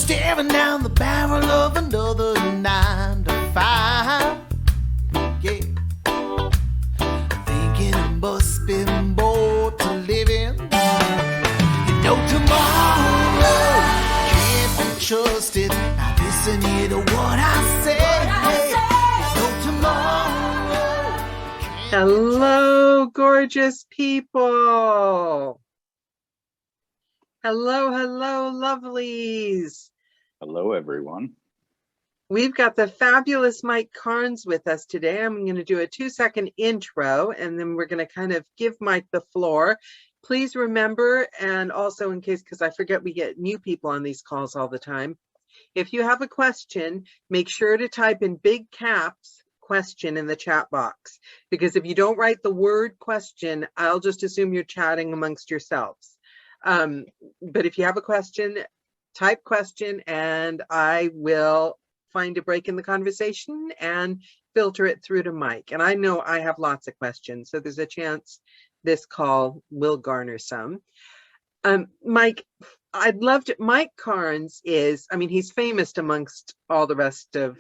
staring down the barrel of another 9 to 5. Yeah. Thinking it must be more to living. You know tomorrow can't be trusted. Now listen here to what I say. You know tomorrow can't be Hello, gorgeous people. Hello, hello, lovelies. Hello, everyone. We've got the fabulous Mike Carnes with us today. I'm going to do a 2-second intro, and then we're going to kind of give Mike the floor. Please remember, and also in case, because I forget we get new people on these calls all the time, if you have a question, make sure to type in big caps question in the chat box, because if you don't write the word question, I'll just assume you're chatting amongst yourselves. But if you have a question, type question and I will find a break in the conversation and filter it through to Mike. And I know I have lots of questions, so there's a chance this call will garner some. Mike, I'd love to, Mike Carnes is, I mean, he's famous amongst all the rest of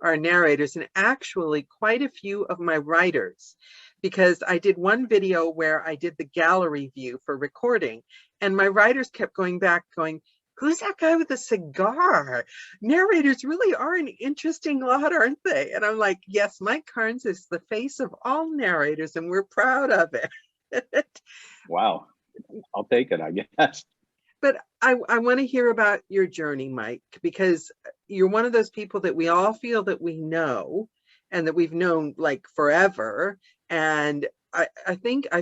our narrators and actually quite a few of my writers, because I did one video where I did the gallery view for recording and my writers kept going back going, who's that guy with a cigar? Narrators really are an interesting lot, aren't they? And I'm like, yes, Mike Carnes is the face of all narrators and we're proud of it. Wow, I'll take it, I guess. But I want to hear about your journey, Mike, because you're one of those people that we all feel that we know and that we've known like forever. And I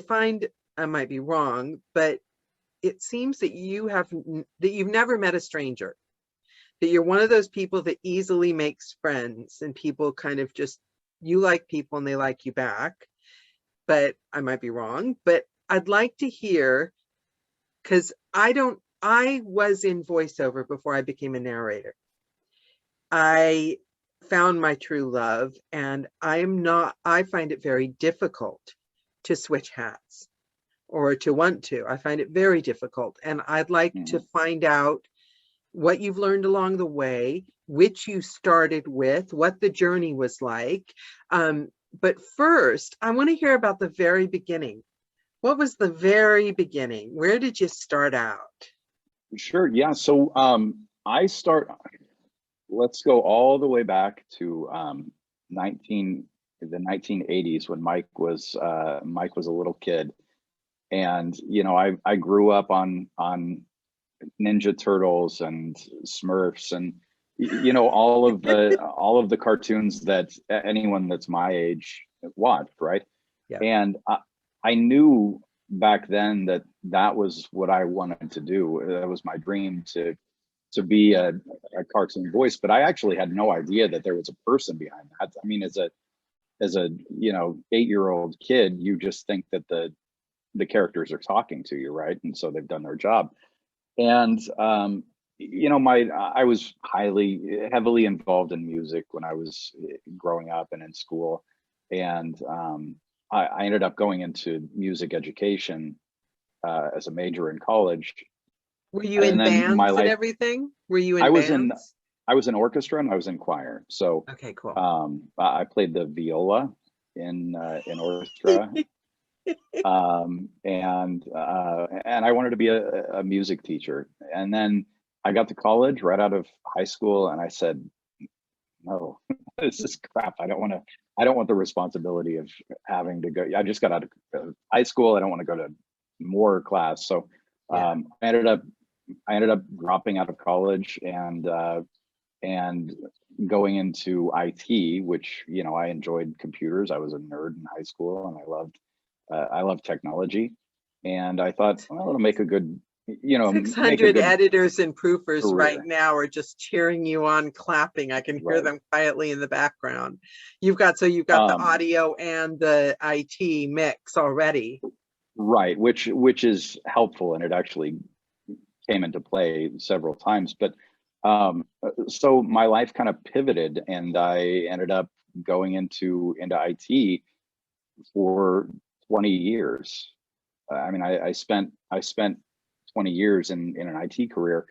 find, I might be wrong, but it seems that you've never met a stranger, that you're one of those people that easily makes friends and people kind of just, you like people and they like you back. But I might be wrong, but I'd like to hear, because I was in voiceover before I became a narrator. I found my true love and I find it very difficult to switch hats or to want to. I find it very difficult. And I'd like to find out what you've learned along the way, which you started with, what the journey was like. But first, I want to hear about the very beginning. What was the very beginning? Where did you start out? Sure, yeah. So let's go all the way back to the 1980s when Mike was a little kid. And, you know, I grew up on Ninja Turtles and Smurfs and, you know, all of the cartoons that anyone that's my age watched, right? Yeah. And I knew back then that was what I wanted to do. That was my dream to be a cartoon voice, but I actually had no idea that there was a person behind that. I mean, as a you know 8-year-old kid, you just think that the characters are talking to you, right? And so they've done their job. And you know, I was heavily involved in music when I was growing up and in school, and I ended up going into music education as a major in college. Were you in bands and everything? Were you in bands? I was in orchestra and I was in choir. So okay, cool. I played the viola in orchestra. And I wanted to be a music teacher. And then I got to college right out of high school and I said, no, this is crap. I don't want the responsibility of having to go. I just got out of high school. I don't want to go to more class. So I ended up dropping out of college and going into IT, which, you know, I enjoyed computers. I was a nerd in high school and I love technology. And I thought, well, it'll make a good, you know, 600 editors and proofers career. Right now are just cheering you on, clapping. I can hear them quietly in the background. You've got the audio and the IT mix already. Right, which is helpful, and it actually came into play several times. But so my life kind of pivoted, and I ended up going into IT for 20 years. I mean, I spent 20 years in an IT career,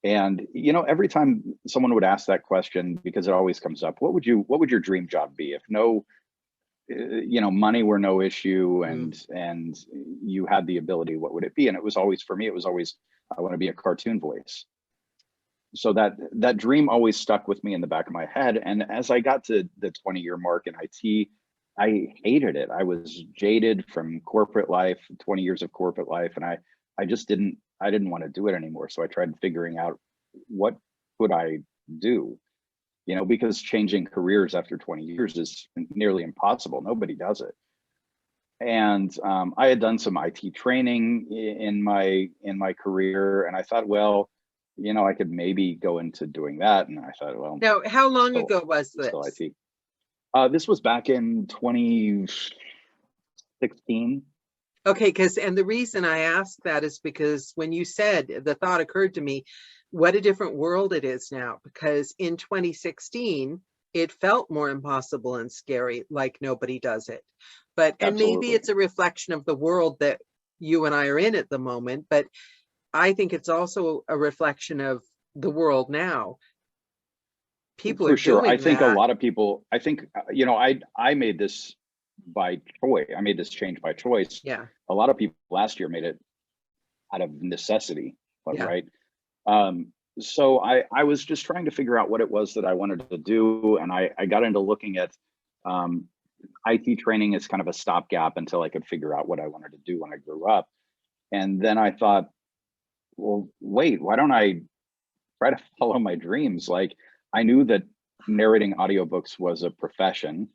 And, you know, every time someone would ask that question, because it always comes up, what would your dream job be if no, you know, money were no issue and you had the ability, what would it be? And it was always, for me, it was always, I want to be a cartoon voice. So that dream always stuck with me in the back of my head. And as I got to the 20-year mark in IT, I hated it. I was jaded from corporate life, 20 years of corporate life. And I just didn't want to do it anymore. So I tried figuring out what could I do, you know, because changing careers after 20 years is nearly impossible. Nobody does it. And I had done some IT training in my career, and I thought, well, you know, I could maybe go into doing that. And I thought, well, Now, how long ago was this? Still IT. This was back in 2016. Okay, and the reason I asked that is because when you said, the thought occurred to me, what a different world it is now, because in 2016, it felt more impossible and scary, like nobody does it. But, and maybe it's a reflection of the world that you and I are in at the moment, but I think it's also a reflection of the world now. People are doing that. I think a lot of people, I think, you know, I made this by choice. I made this change by choice. Yeah. A lot of people last year made it out of necessity, right? So I was just trying to figure out what it was that I wanted to do. And I got into looking at IT training as kind of a stopgap until I could figure out what I wanted to do when I grew up. And then I thought, well, wait, why don't I try to follow my dreams? Like, I knew that narrating audiobooks was a profession,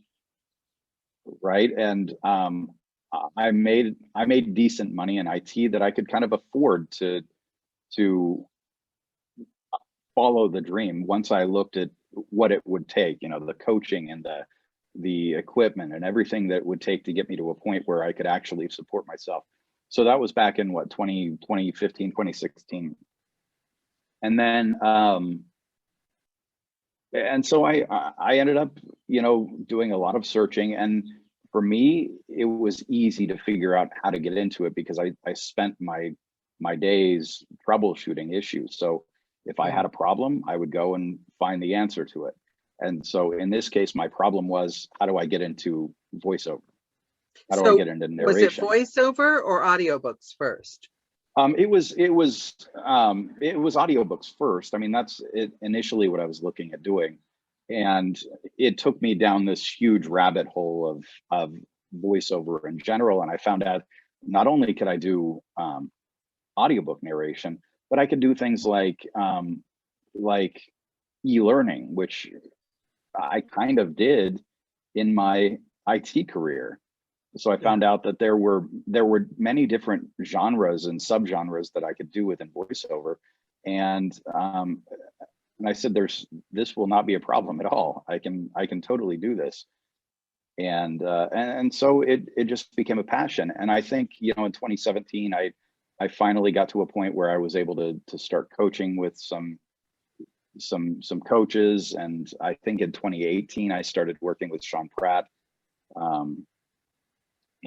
right? And I made decent money in IT that I could kind of afford to follow the dream once I looked at what it would take, you know, the coaching and the equipment and everything that it would take to get me to a point where I could actually support myself. So that was back in what, 2015, 2016. And then, and so I ended up, you know, doing a lot of searching. And for me, it was easy to figure out how to get into it because I spent my days troubleshooting issues. So if I had a problem, I would go and find the answer to it. And so in this case, my problem was, how do I get into voiceover? How do I get into narration? Was it voiceover or audiobooks first? It was audiobooks first. I mean, that's initially what I was looking at doing. And it took me down this huge rabbit hole of voiceover in general. And I found out not only could I do audiobook narration, but I could do things like e-learning, which I kind of did in my IT career. So I found out that there were many different genres and subgenres that I could do within voiceover, and I said, this will not be a problem at all. I can totally do this, and so it just became a passion. And I think, you know, in 2017, I finally got to a point where I was able to start coaching with some coaches, and I think in 2018 I started working with Sean Pratt.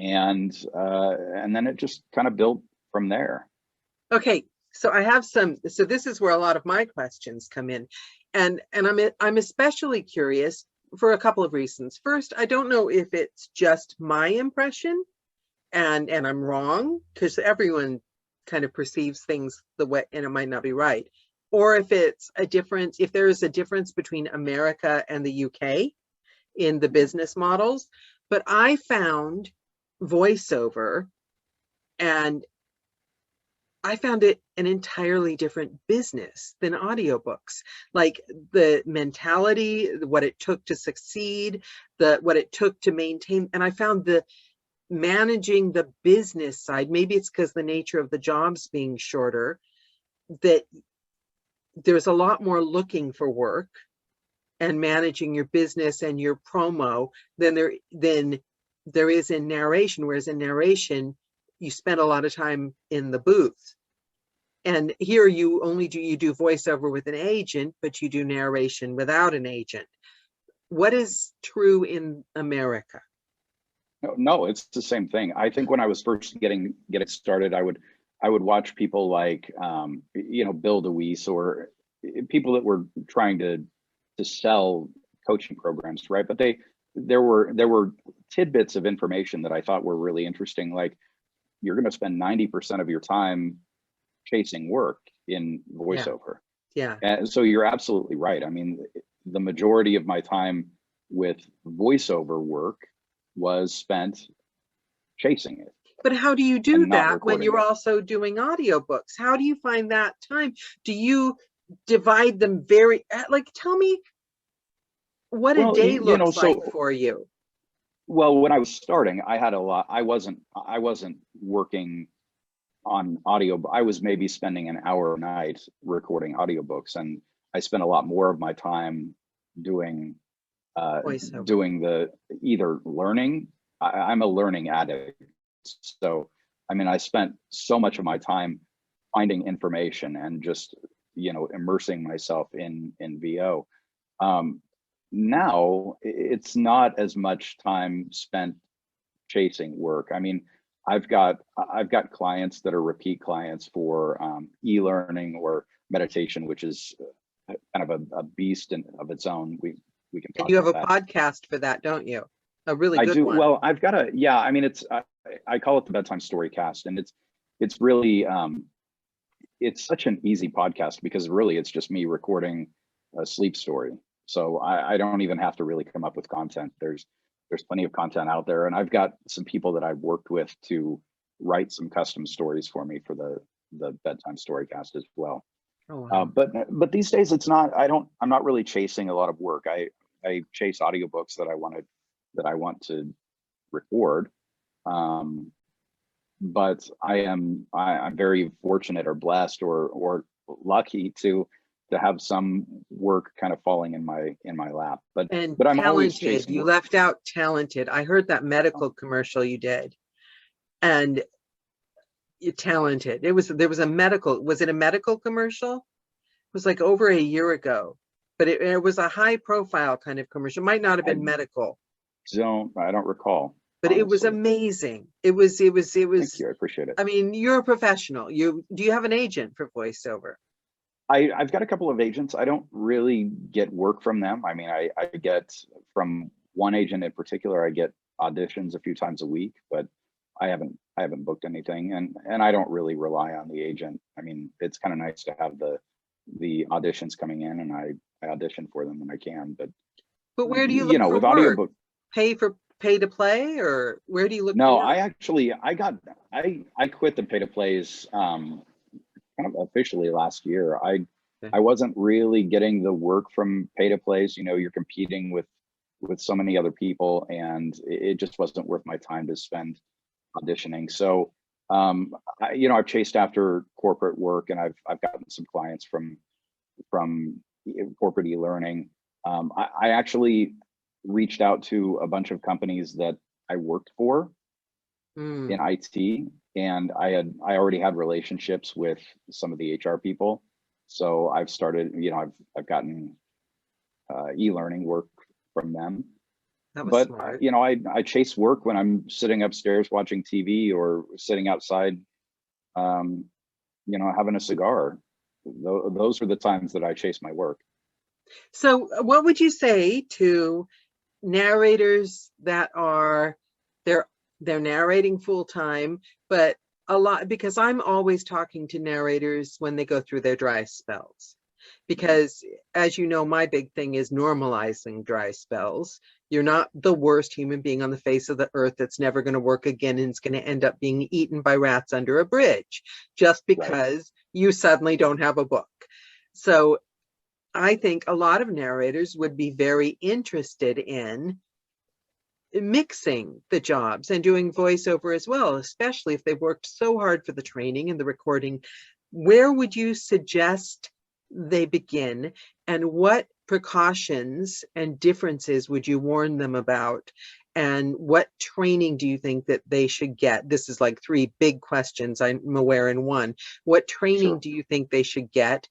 And then it just kind of built from there. Okay, so I have so this is where a lot of my questions come in, and I'm especially curious for a couple of reasons. First, I don't know if it's just my impression, and I'm wrong, because everyone kind of perceives things the way, and it might not be right, or if it's a difference, if there is a difference between America and the UK in the business models. But I found voiceover, and I found it an entirely different business than audiobooks. Like the mentality, what it took to succeed, what it took to maintain. And I found the managing the business side, maybe it's because the nature of the jobs being shorter, that there's a lot more looking for work and managing your business and your promo than there is in narration, whereas in narration, you spend a lot of time in the booth. And here you do voiceover with an agent, but you do narration without an agent. What is true in America? No, it's the same thing. I think when I was first getting started, I would I would watch people like, Bill DeWeese, or people that were trying to sell coaching programs, right? But there were tidbits of information that I thought were really interesting. Like, you're going to spend 90% of your time chasing work in voiceover. Yeah. And so you're absolutely right. I mean, the majority of my time with voiceover work was spent chasing it. But how do you do And not that when recording you're it. also doing audiobooks? How do you find that time? Do you divide them very, like, tell me what a Well, day you know, looks like so for you. well, when I was starting, I had a lot. I wasn't working on audio. I was maybe spending an hour a night recording audiobooks, and I spent a lot more of my time doing Voiceover. doing the either learning. I'm a learning addict, so I mean, I spent so much of my time finding information and just immersing myself in VO. Now it's not as much time spent chasing work. I mean, I've got clients that are repeat clients for e-learning or meditation, which is kind of a beast of its own. We can talk And you have a about that. podcast for that, don't you? A really I good do. one. Well, I've got a, yeah, I mean, I call it the bedtime story cast, and it's really it's such an easy podcast because really it's just me recording a sleep story. So I don't even have to really come up with content. There's plenty of content out there, and I've got some people that I've worked with to write some custom stories for me for the bedtime story cast as well. Oh, wow. But these days it's not. I'm not really chasing a lot of work. I chase audiobooks that I want to record. But I'm very fortunate or blessed or lucky to have some work kind of falling in my lap. But I'm always Talented. chasing You work. left out talented. I heard that medical commercial you did, and you're talented. There was a medical. Was it a medical commercial? It was like over a year ago, but it was a high profile kind of commercial. It might not have been medical. I don't recall. But honestly. it was amazing. It was. Thank you. I appreciate it. I mean, you're a professional. Do you have an agent for voiceover? I've got a couple of agents. I don't really get work from them. I mean, I get from one agent in particular, I get auditions a few times a week, but I haven't booked anything, and I don't really rely on the agent. I mean, it's kind of nice to have the auditions coming in, and I audition for them when I can. But where do you look for with work? audiobook, Pay to play, or where do you look? No, for work? I quit the pay to plays kind of officially last year. Okay. I wasn't really getting the work from pay to plays. You're competing with so many other people, and it just wasn't worth my time to spend auditioning. So I've chased after corporate work, and I've gotten some clients from corporate e-learning. I actually reached out to a bunch of companies that I worked for in IT, and I already had relationships with some of the HR people. So I've started, I've gotten e-learning work from them. That was smart. I chase work when I'm sitting upstairs watching TV or sitting outside, having a cigar. Those are the times that I chase my work. So what would you say to narrators that are they're narrating full time, but a lot, because I'm always talking to narrators when they go through their dry spells, because as you know, my big thing is normalizing dry spells. You're not the worst human being on the face of the earth that's never going to work again and it's going to end up being eaten by rats under a bridge just because you suddenly don't have a book. So I think a lot of narrators would be very interested in mixing the jobs and doing voiceover as well, especially if they've worked so hard for the training and the recording. Where would you suggest they begin, and what precautions and differences would you warn them about? And what training do you think that they should get? This is like three big questions I'm aware in one. What training do you think they should get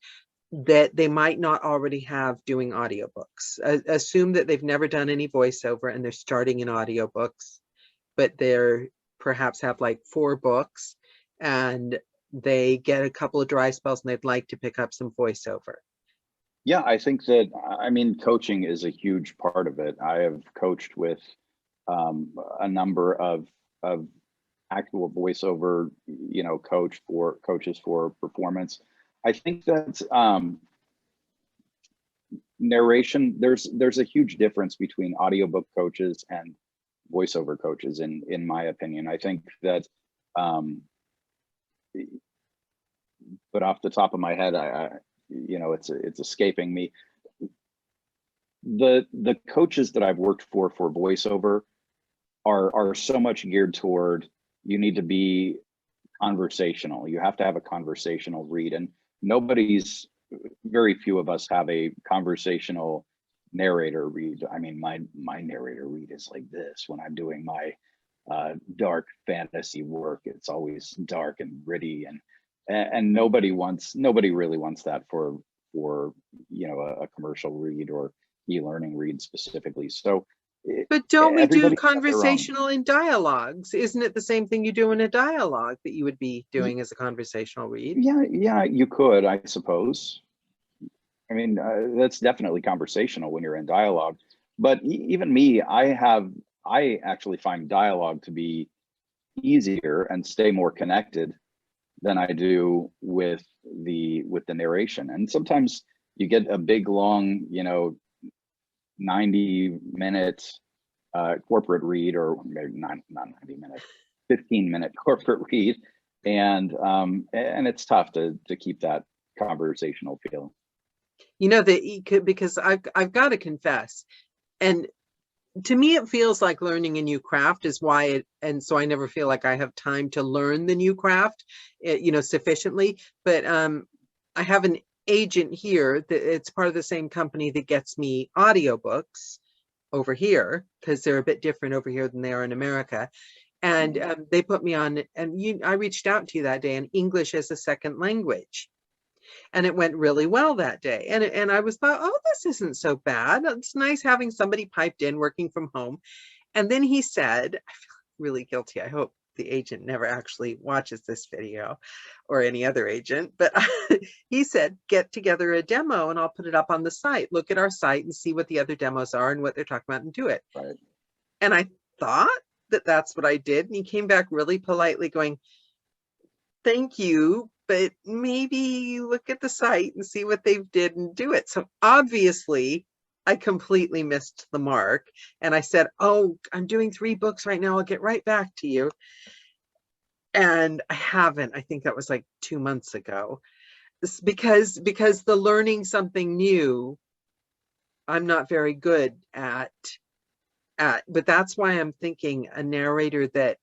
that they might not already have doing audiobooks? Assume that they've never done any voiceover and they're starting in audiobooks, but they're perhaps have like 4 books and they get a couple of dry spells and they'd like to pick up some voiceover? Yeah, I think that, I mean, coaching is a huge part of it. I have coached with a number of actual voiceover, you know, coaches for performance. I think that narration, there's a huge difference between audiobook coaches and voiceover coaches, in my opinion. I think that, but off the top of my head, I you know, it's escaping me. The coaches that I've worked for voiceover are so much geared toward, you need to be conversational. You have to have a conversational read, and very few of us have a conversational narrator read. I mean, my narrator read is like this when I'm doing my dark fantasy work. It's always dark and gritty, and nobody really wants that for you know, a commercial read or e-learning read specifically. So But don't we do everybody has their own. conversational in dialogues? Isn't it the same thing you do in a dialogue that you would be doing as a conversational read? Yeah, you could, I suppose. I mean, that's definitely conversational when you're in dialogue. But even me, I actually find dialogue to be easier and stay more connected than I do with the narration. And sometimes you get a big, long, you know, 90-minute corporate read, or maybe not 90 minutes, 15-minute corporate read, and it's tough to keep that conversational feel. You know, because I've got to confess, and to me it feels like learning a new craft is why and so I never feel like I have time to learn the new craft, you know, sufficiently. But I have an agent here that it's part of the same company that gets me audiobooks over here, because they're a bit different over here than they are in America. And they put me on, and I reached out to you that day, on English as a second language. And it went really well that day. And I was thought, oh, this isn't so bad. It's nice having somebody piped in working from home. And then he said, I feel really guilty. I hope the agent never actually watches this video, or any other agent, but he said, get together a demo and I'll put it up on the site. Look at our site and see what the other demos are and what they're talking about and do it. Right. And I thought that that's what I did. And he came back really politely going, thank you, but maybe look at the site and see what they've did and do it. So obviously I completely missed the mark. And I said, oh, I'm doing 3 books right now. I'll get right back to you. And I haven't. I think that was like 2 months ago. Because the learning something new, I'm not very good at. But that's why I'm thinking a narrator that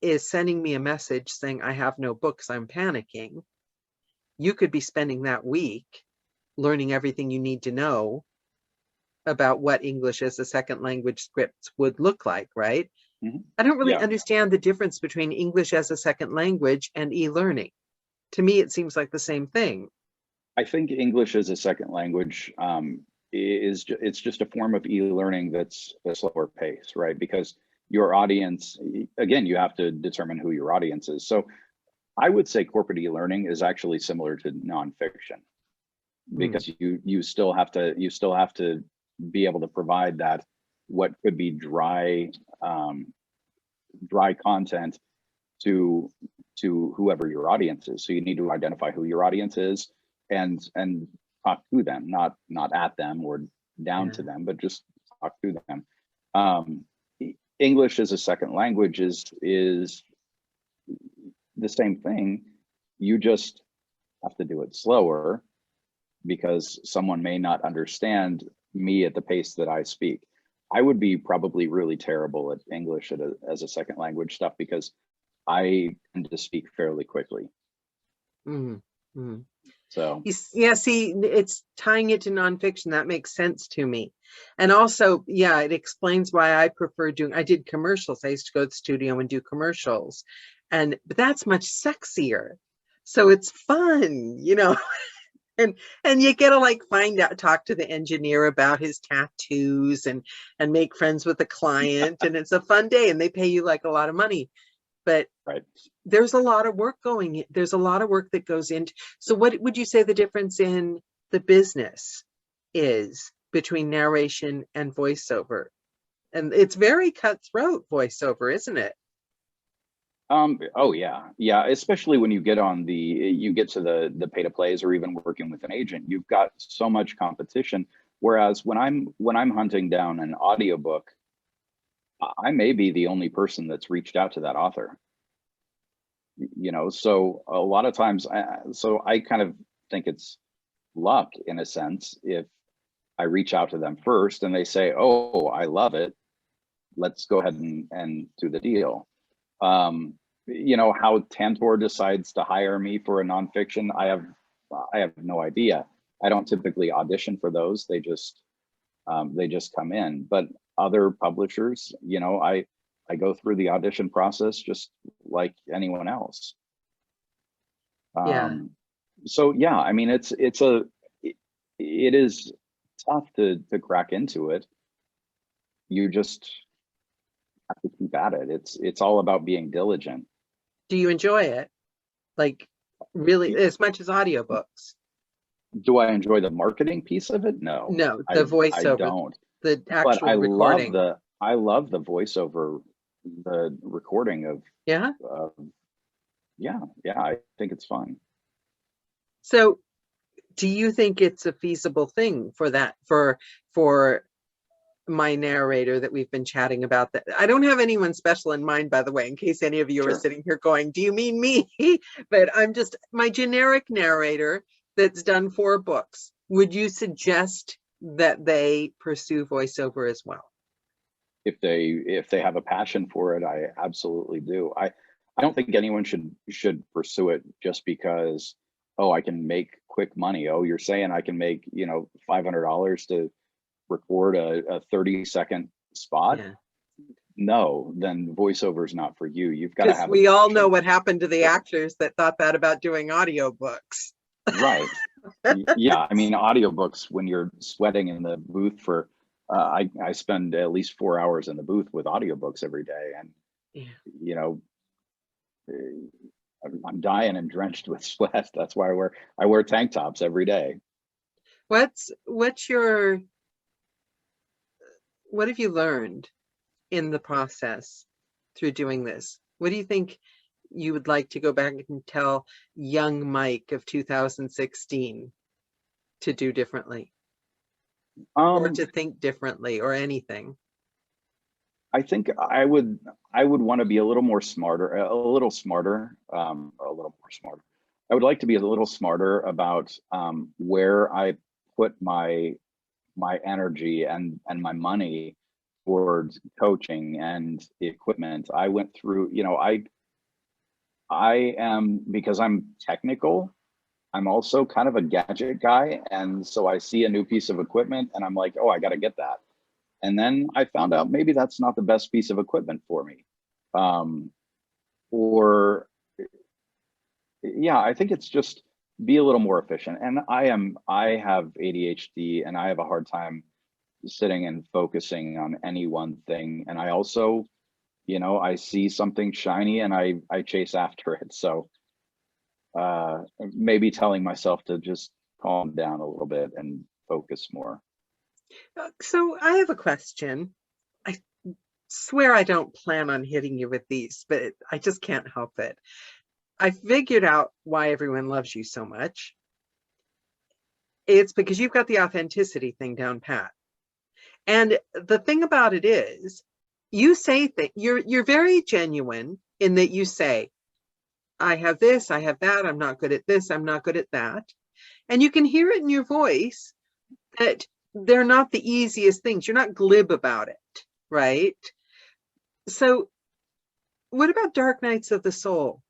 is sending me a message saying, I have no books, I'm panicking. You could be spending that week learning everything you need to know about what English as a second language scripts would look like, right? Mm-hmm. I don't really understand the difference between English as a second language and e-learning. To me, it seems like the same thing. I think English as a second language it's just a form of e-learning that's a slower pace, right? Because your audience, again, you have to determine who your audience is. So I would say corporate e-learning is actually similar to nonfiction, because you still have to be able to provide that, what could be dry content to whoever your audience is. So you need to identify who your audience is and talk to them, not at them or down to them, but just talk to them. English as a second language is the same thing. You just have to do it slower, because someone may not understand me at the pace that I speak. I would be probably really terrible at English as a second language stuff, because I tend to speak fairly quickly. Mm-hmm. So yeah, see, it's tying it to nonfiction. That makes sense to me. And also, yeah, it explains why I prefer I did commercials. I used to go to the studio and do commercials, but that's much sexier. So it's fun, you know. And you get to like talk to the engineer about his tattoos and make friends with the client, and it's a fun day, and they pay you like a lot of money. but Right. there's a lot of work there's a lot of work that goes into. So what would you say the difference in the business is between narration and voiceover? And it's very cutthroat, voiceover, isn't it? Oh yeah, yeah. Especially when you get to the pay to plays or even working with an agent, you've got so much competition. Whereas when I'm hunting down an audiobook, I may be the only person that's reached out to that author. So a lot of times, so I kind of think it's luck in a sense. If I reach out to them first and they say, "Oh, I love it, let's go ahead and do the deal." How Tantor decides to hire me for a nonfiction, I have no idea. I don't typically audition for those. They just come in. But other publishers, I go through the audition process just like anyone else. Yeah. So yeah, I mean, it is tough to crack into it. You just have to keep at it. It's all about being diligent. Do you enjoy it? Like really as much as audiobooks? Do I enjoy the marketing piece of it? No, No, I the voiceover, don't. the But actual recording. I love the voiceover, the recording of Yeah. yeah, I think it's fun. So do you think it's a feasible thing for that, for my narrator that we've been chatting about? That I don't have anyone special in mind, by the way, in case any of you are Sure. sitting here going, do you mean me? But I'm just my generic narrator that's done 4 books. Would you suggest that they pursue voiceover as well? If they have a passion for it, I absolutely do. I don't think anyone should pursue it just because, oh, I can make quick money. Oh, you're saying I can make, $500 to record a 30-second spot? Yeah. No, then voiceover is not for you. You've got to have we all know passion. what happened to the actors that thought that about doing audiobooks. Right. Yeah, I mean, audiobooks, when you're sweating in the booth for I spend at least 4 hours in the booth with audiobooks every day, and Yeah. I'm dying and drenched with sweat. That's why I wear tank tops every day. What have you learned in the process through doing this? What do you think you would like to go back and tell young Mike of 2016 to do differently, or to think differently, or anything? I think I would want to be a little more smarter, a little more smarter. I would like to be a little smarter about where I put my energy and my money towards coaching and the equipment. I went through, I am, because I'm technical, I'm also kind of a gadget guy. And so I see a new piece of equipment and I'm like, oh, I got to get that. And then I found out maybe that's not the best piece of equipment for me. Or yeah, I think it's just be a little more efficient. And I have ADHD and I have a hard time sitting and focusing on any one thing. And I also, I see something shiny and I chase after it. So maybe telling myself to just calm down a little bit and focus more. So I have a question. I swear I don't plan on hitting you with these, but I just can't help it. I figured out why everyone loves you so much. It's because you've got the authenticity thing down pat. And the thing about it is, you say that you're very genuine in that you say, I have this, I have that, I'm not good at this, I'm not good at that. And you can hear it in your voice that they're not the easiest things. You're not glib about it, right? So what about Dark Nights of the Soul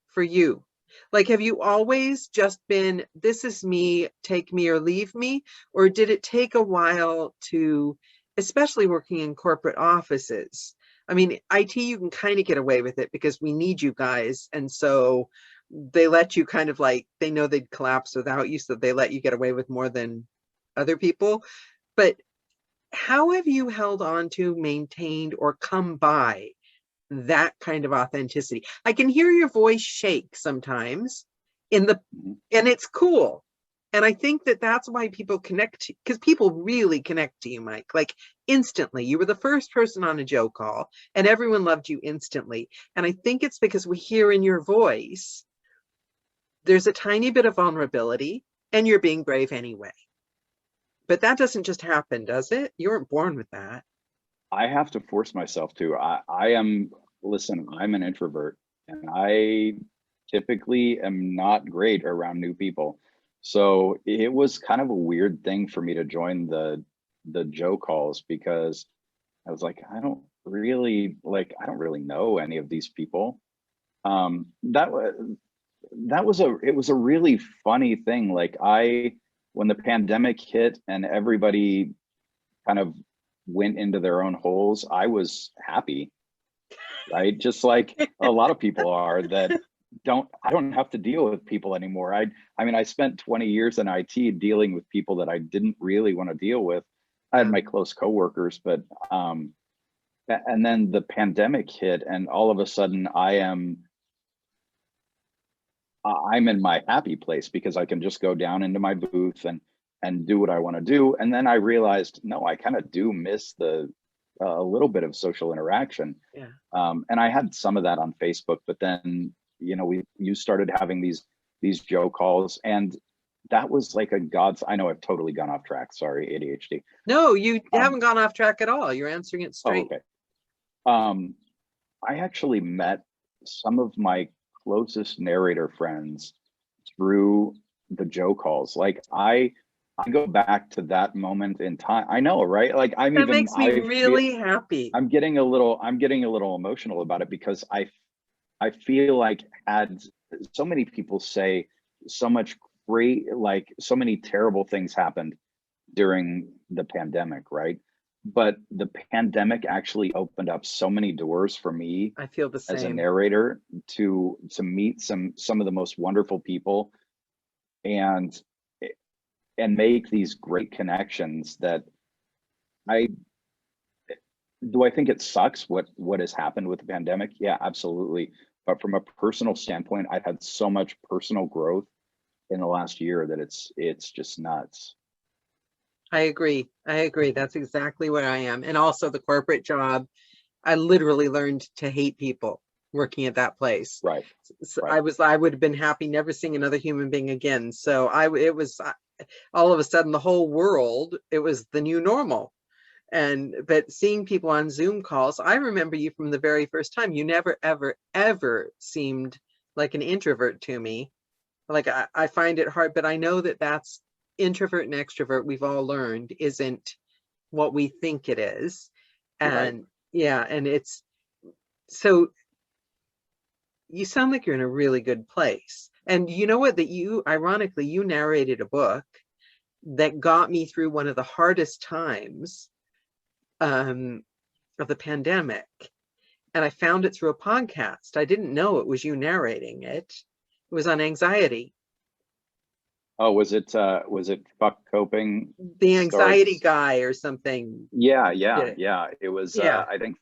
for you? Like, have you always just been, this is me, take me or leave me? Or did it take a while to, especially working in corporate offices? I mean, IT, you can kind of get away with it because we need you guys. And so they let you kind of like, they know they'd collapse without you. So they let you get away with more than other people. But how have you held on to, maintained, or come by that kind of authenticity. I can hear your voice shake sometimes in the, and it's cool. And I think that that's why people connect, because people really connect to you, Mike, like instantly. You were the first person on a Joe call and everyone loved you instantly. And I think it's because we hear in your voice, there's a tiny bit of vulnerability and you're being brave anyway. But that doesn't just happen, does it? You weren't born with that. I have to force myself to. Listen, I'm an introvert and I typically am not great around new people. So it was kind of a weird thing for me to join the Joe calls, because I was like, I don't really know any of these people. It was a really funny thing. Like when the pandemic hit and everybody kind of went into their own holes, I was happy, right? Just like a lot of people are that I don't have to deal with people anymore. I mean, I spent 20 years in IT dealing with people that I didn't really want to deal with. I had my close coworkers, but and then the pandemic hit and all of a sudden I'm in my happy place because I can just go down into my booth and do what I want to do. And then I realized, no, I kind of do miss a little bit of social interaction. Yeah. And I had some of that on Facebook, but then, you started having these Joe calls, and that was like I know I've totally gone off track. Sorry, ADHD. No, you haven't gone off track at all. You're answering it straight. Oh, okay. I actually met some of my closest narrator friends through the Joe calls. Like I go back to that moment in time. I know, right? Like that makes me really happy. I'm getting a little emotional about it because I feel like had so many people say so much great, like so many terrible things happened during the pandemic, right? But the pandemic actually opened up so many doors for me. I feel the same. As a narrator to meet some of the most wonderful people and make these great connections that I think it sucks what has happened with the pandemic. Yeah, absolutely. But from a personal standpoint, I've had so much personal growth in the last year that it's just nuts. I agree. That's exactly where I am. And also the corporate job, I literally learned to hate people working at that place. Right. So right. I would have been happy never seeing another human being again. So it was all of a sudden the whole world, it was the new normal. But seeing people on Zoom calls, I remember you from the very first time. You never, ever, ever seemed like an introvert to me. Like I find it hard, but I know that that's introvert and extrovert, we've all learned, isn't what we think it is. And right. Yeah, and it's so you sound like you're in a really good place. And you know what, that ironically you narrated a book that got me through one of the hardest times of the pandemic, and I found it through a podcast. I didn't know it was you narrating it. It was on anxiety. Oh, was it Fuck Coping? The anxiety guy or something. Yeah. It was, I think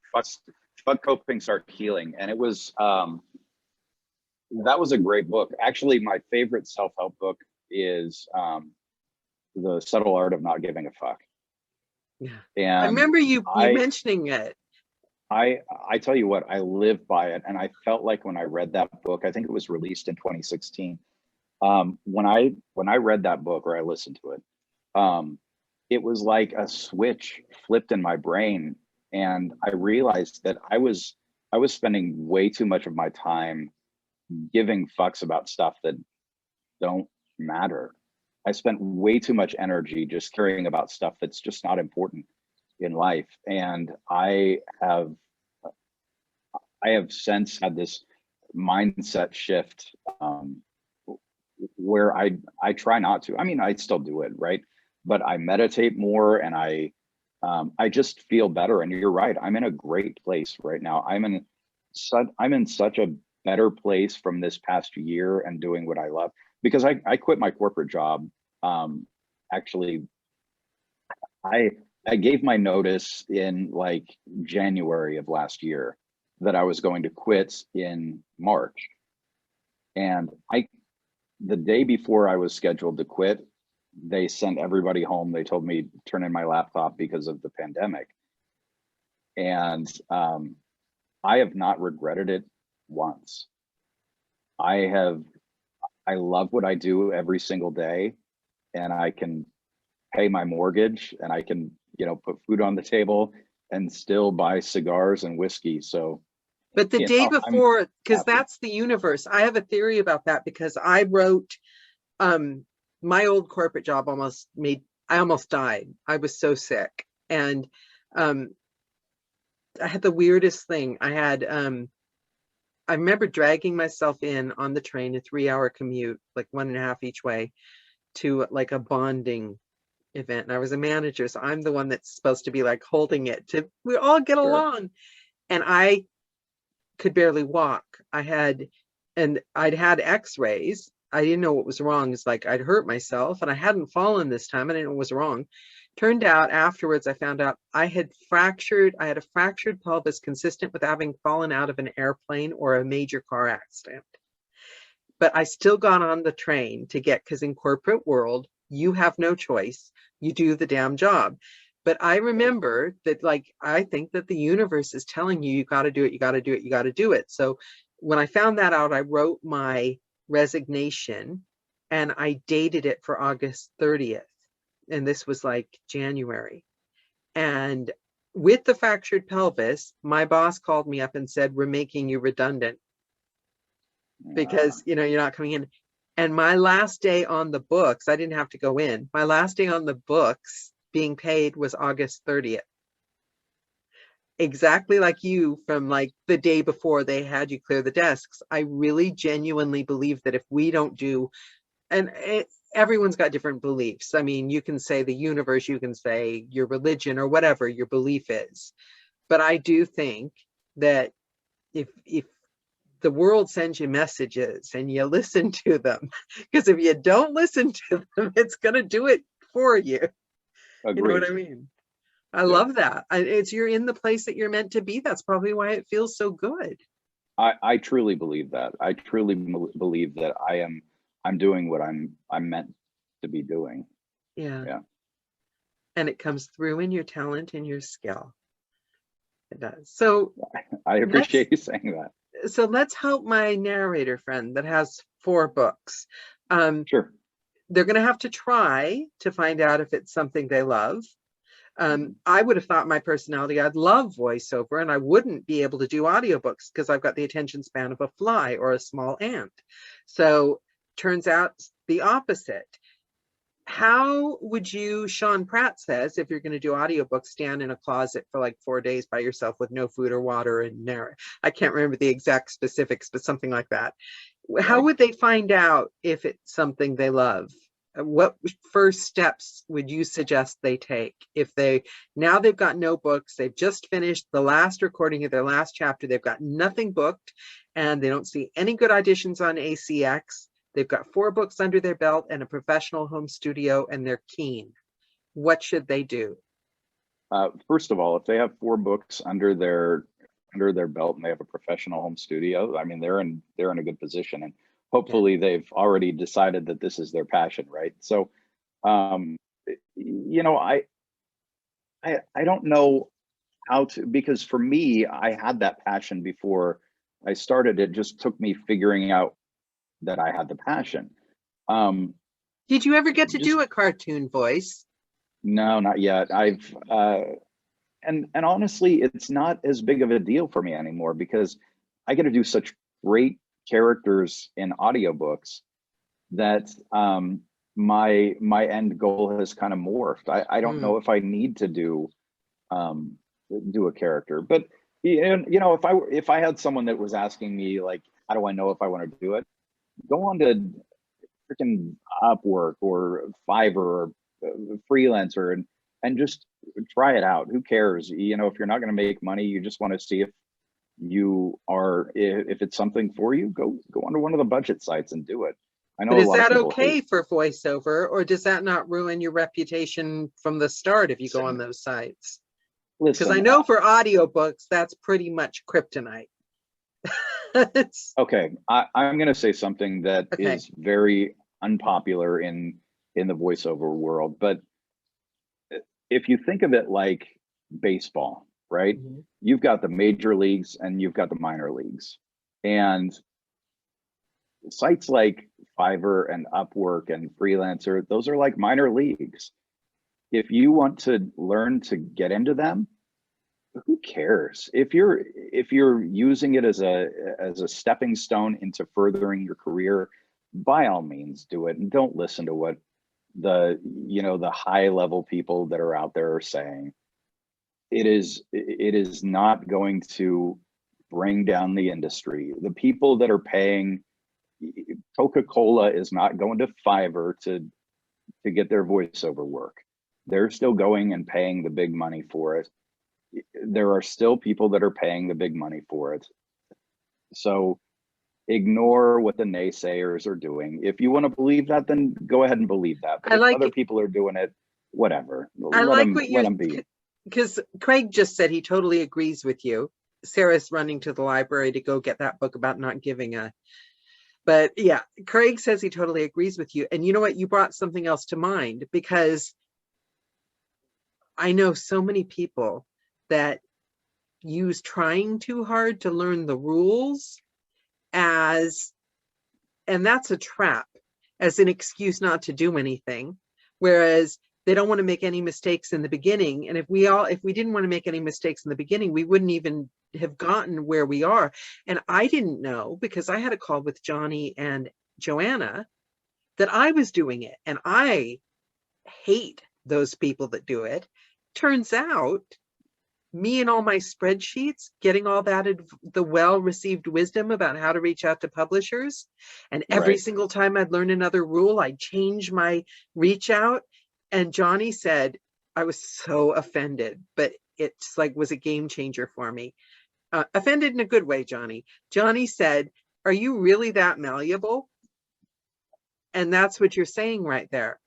Fuck Coping, Start Healing. And it was, that was a great book. Actually, my favorite self-help book is The Subtle Art of Not Giving a Fuck. Yeah. And I remember you mentioning it. I tell you what, I live by it. And I felt like when I read that book, I think it was released in 2016. When I read that book, or I listened to it, it was like a switch flipped in my brain, and I realized that I was spending way too much of my time giving fucks about stuff that don't matter. I spent way too much energy just caring about stuff that's just not important in life, and I have since had this mindset shift. Where I try not to. I mean, I still do it, right? But I meditate more, and I just feel better. And you're right, I'm in a great place right now. I'm in such a better place from this past year and doing what I love, because I quit my corporate job. Actually, I gave my notice in like January of last year, that I was going to quit in March. And the day before I was scheduled to quit, they sent everybody home. They told me turn in my laptop because of the pandemic. And I have not regretted it once. I love what I do every single day, and I can pay my mortgage, and I can, put food on the table and still buy cigars and whiskey. So, but the day before, because happy. that's the universe. I have a theory about that, because I wrote my old corporate job I almost died. I was so sick. And I had the weirdest thing. I remember dragging myself in on the train, a 3-hour commute, like 1.5 each way, to like a bonding event. And I was a manager, so I'm the one that's supposed to be like holding it to we all get along. And I could barely walk. I'd had x-rays. I didn't know what was wrong. It's like I'd hurt myself, and I hadn't fallen this time. I didn't know what was wrong. Turned out afterwards, I found out I had a fractured pelvis consistent with having fallen out of an airplane or a major car accident. But I still got on the train because in corporate world, you have no choice. You do the damn job. But I remember that, I think that the universe is telling you, you got to do it, you got to do it, you got to do it. So when I found that out, I wrote my resignation and I dated it for August 30th. And this was like January. And with the fractured pelvis, my boss called me up and said, we're making you redundant because, you're not coming in. And my last day on the books, I didn't have to go in. My last day on the books being paid was August 30th. Exactly like you, from like the day before they had you clear the desks. I really genuinely believe that if we don't do, everyone's got different beliefs. I mean, you can say the universe, you can say your religion or whatever your belief is. But I do think that if the world sends you messages and you listen to them, because if you don't listen to them, it's going to do it for you. Agreed. You know what I mean? I love that. You're in the place that you're meant to be. That's probably why it feels so good. I truly believe that. I truly believe that I'm doing what I'm meant to be doing. Yeah. And it comes through in your talent and your skill. It does. So I appreciate you saying that. So let's help my narrator friend that has 4 books. Sure. They're going to have to try to find out if it's something they love. I would have thought my personality, I'd love voiceover, and I wouldn't be able to do audiobooks because I've got the attention span of a fly or a small ant. So turns out the opposite. How would you, Sean Pratt says, if you're going to do audiobooks, stand in a closet for like 4 days by yourself with no food or water and narrate? I can't remember the exact specifics, but something like that. How would they find out if it's something they love? What first steps would you suggest they take if now they've got no books, they've just finished the last recording of their last chapter, they've got nothing booked, and they don't see any good auditions on ACX, they've got 4 books under their belt and a professional home studio, and they're keen. What should they do? First of all, if they have 4 books under their belt and they have a professional home studio, I mean, they're in a good position, and hopefully they've already decided that this is their passion, right? So, I don't know how to, because for me, I had that passion before I started. It just took me figuring out that I had the passion. Did you ever get to do a cartoon voice? No, not yet. And honestly, it's not as big of a deal for me anymore because I get to do such great characters in audiobooks that my end goal has kind of morphed. I don't know if I need to do a character, but if I had someone that was asking me like, how do I know if I want to do it? Go on to freaking Upwork or Fiverr or Freelancer and just try it out. Who cares? If you're not going to make money, you just want to see if it's something for you, go onto one of the budget sites and do it. I know. But is that okay for voiceover, or does that not ruin your reputation from the start if you go on those sites? Because I Listen, know for audiobooks, that's pretty much kryptonite. okay, I'm going to say something that Okay. is very unpopular in the voiceover world, but if you think of it like baseball, right? Mhm. You've got the major leagues and you've got the minor leagues. And sites like Fiverr and Upwork and Freelancer, those are like minor leagues. If you want to learn to get into them, who cares? If you're using it as a stepping stone into furthering your career, by all means do it. And don't listen to what the high level people that are out there are saying. It is not going to bring down the industry. The people that are paying, Coca-Cola is not going to Fiverr to get their voiceover work. They're still going and paying the big money for it. There are still people that are paying the big money for it. So ignore what the naysayers are doing. If you want to believe that, then go ahead and believe that. But I if like other it. people are doing it, whatever. I like what let you, them be. because Craig just said he totally agrees with you. Sarah's running to the library to go get that book about not giving a, but yeah, Craig says he totally agrees with you. And you know what? You brought something else to mind, because I know so many people that use trying too hard to learn the rules as, and that's a trap, as an excuse not to do anything. Whereas they don't want to make any mistakes in the beginning. And if we didn't want to make any mistakes in the beginning, we wouldn't even have gotten where we are. And I didn't know, because I had a call with Johnny and Joanna, that I was doing it. And I hate those people that do it. Turns out, me and all my spreadsheets, getting all that, the well-received wisdom about how to reach out to publishers. And every Right. single time I'd learn another rule, I'd change my reach out. And Johnny said, I was so offended, but it's like was a game changer for me. Offended in a good way, Johnny. Johnny said, are you really that malleable? And that's what you're saying right there.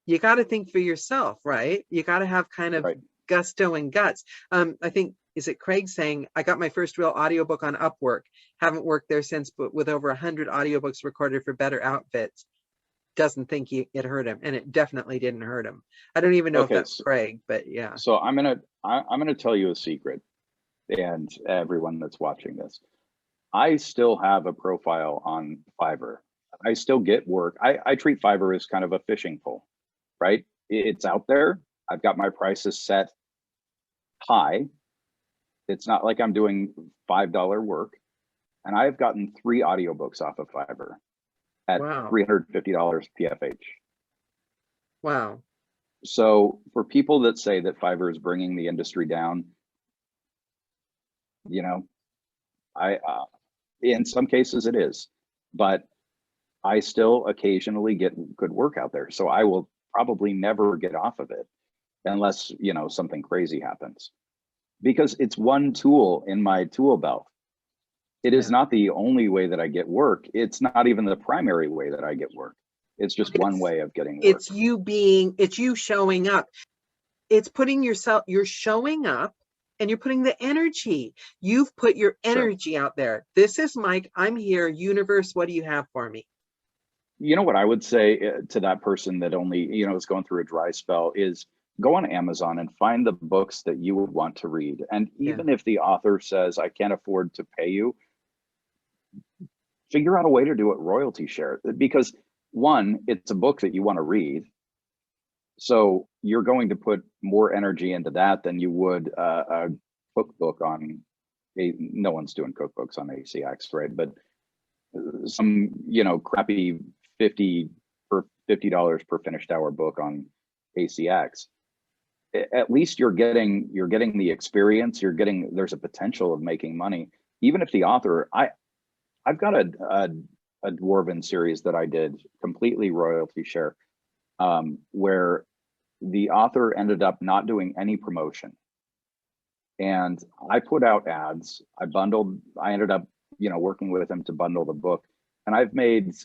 You got to think for yourself, right? You got to have kind of Right. gusto and guts. I think, is it Craig saying, I got my first real audiobook on Upwork, haven't worked there since, but with over 100 audiobooks recorded for better outfits, doesn't think it hurt him. And it definitely didn't hurt him. I don't even know if Okay. that's Craig, but yeah. So I'm gonna tell you a secret, and everyone that's watching this. I still have a profile on Fiverr. I still get work. I treat Fiverr as kind of a fishing pole, right? It's out there. I've got my prices set high. It's not like I'm doing $5 work. And I've gotten 3 audiobooks off of Fiverr at Wow. $350 PFH. Wow. So for people that say that Fiverr is bringing the industry down, I in some cases it is, but I still occasionally get good work out there. So I will probably never get off of it unless, something crazy happens, because it's one tool in my tool belt. It is not the only way that I get work. It's not even the primary way that I get work. It's just one way of getting work. It's you showing up. It's putting yourself, you're showing up and you're putting the energy. You've put your energy out there. This is Mike. I'm here. Universe, what do you have for me? You know what I would say to that person that only, is going through a dry spell is go on Amazon and find the books that you would want to read. And even if the author says, I can't afford to pay you, figure out a way to do it royalty share, because one, it's a book that you want to read. So you're going to put more energy into that than you would a cookbook on no one's doing cookbooks on ACX, right? But some, crappy $50 per finished hour book on ACX. At least you're getting the experience. There's a potential of making money, even if the author. I've got a Dwarven series that I did completely royalty share, where the author ended up not doing any promotion, and I put out ads. I ended up working with him to bundle the book, and I've made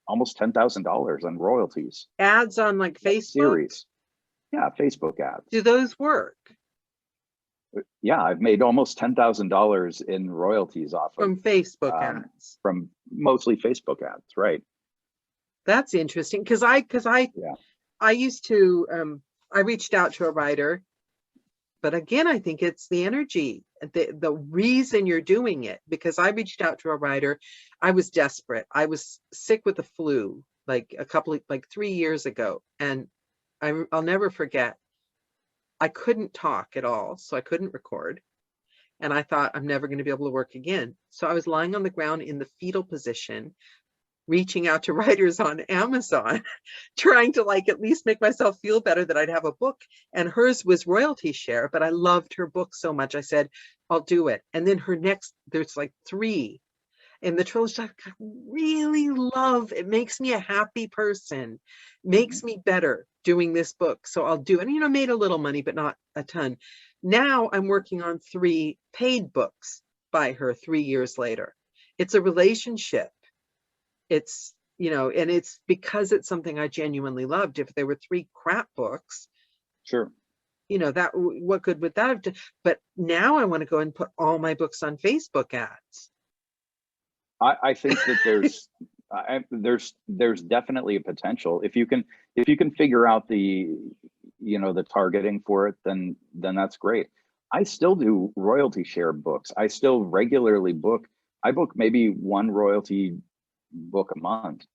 almost $10,000 on royalties. Ads on like Facebook? Series. Yeah, Facebook ads. Do those work? Yeah, I've made almost $10,000 in royalties off of From Facebook ads? from mostly Facebook ads, right? That's interesting, because Yeah, I used to I reached out to a writer, but again, I think it's the energy, the reason you're doing it. Because I reached out to a writer, I was desperate. I was sick with the flu like 3 years ago, and I'll never forget. I couldn't talk at all, so I couldn't record. And I thought, I'm never going to be able to work again. So I was lying on the ground in the fetal position, reaching out to writers on Amazon, trying to like at least make myself feel better that I'd have a book. And hers was royalty share, but I loved her book so much. I said, I'll do it. And then there's like 3 in the trilogy I really love. It makes me a happy person, makes me better doing this book. So I'll do it. And, made a little money, but not a ton. Now I'm working on 3 paid books by her 3 years later. It's a relationship. It's, and it's because it's something I genuinely loved. If there were 3 crap books, sure. that what good would that have done? But now I want to go and put all my books on Facebook ads. I think that there's definitely a potential if you can figure out the the targeting for it, then that's great. I still do royalty share books. I still regularly I book maybe 1 royalty book a month,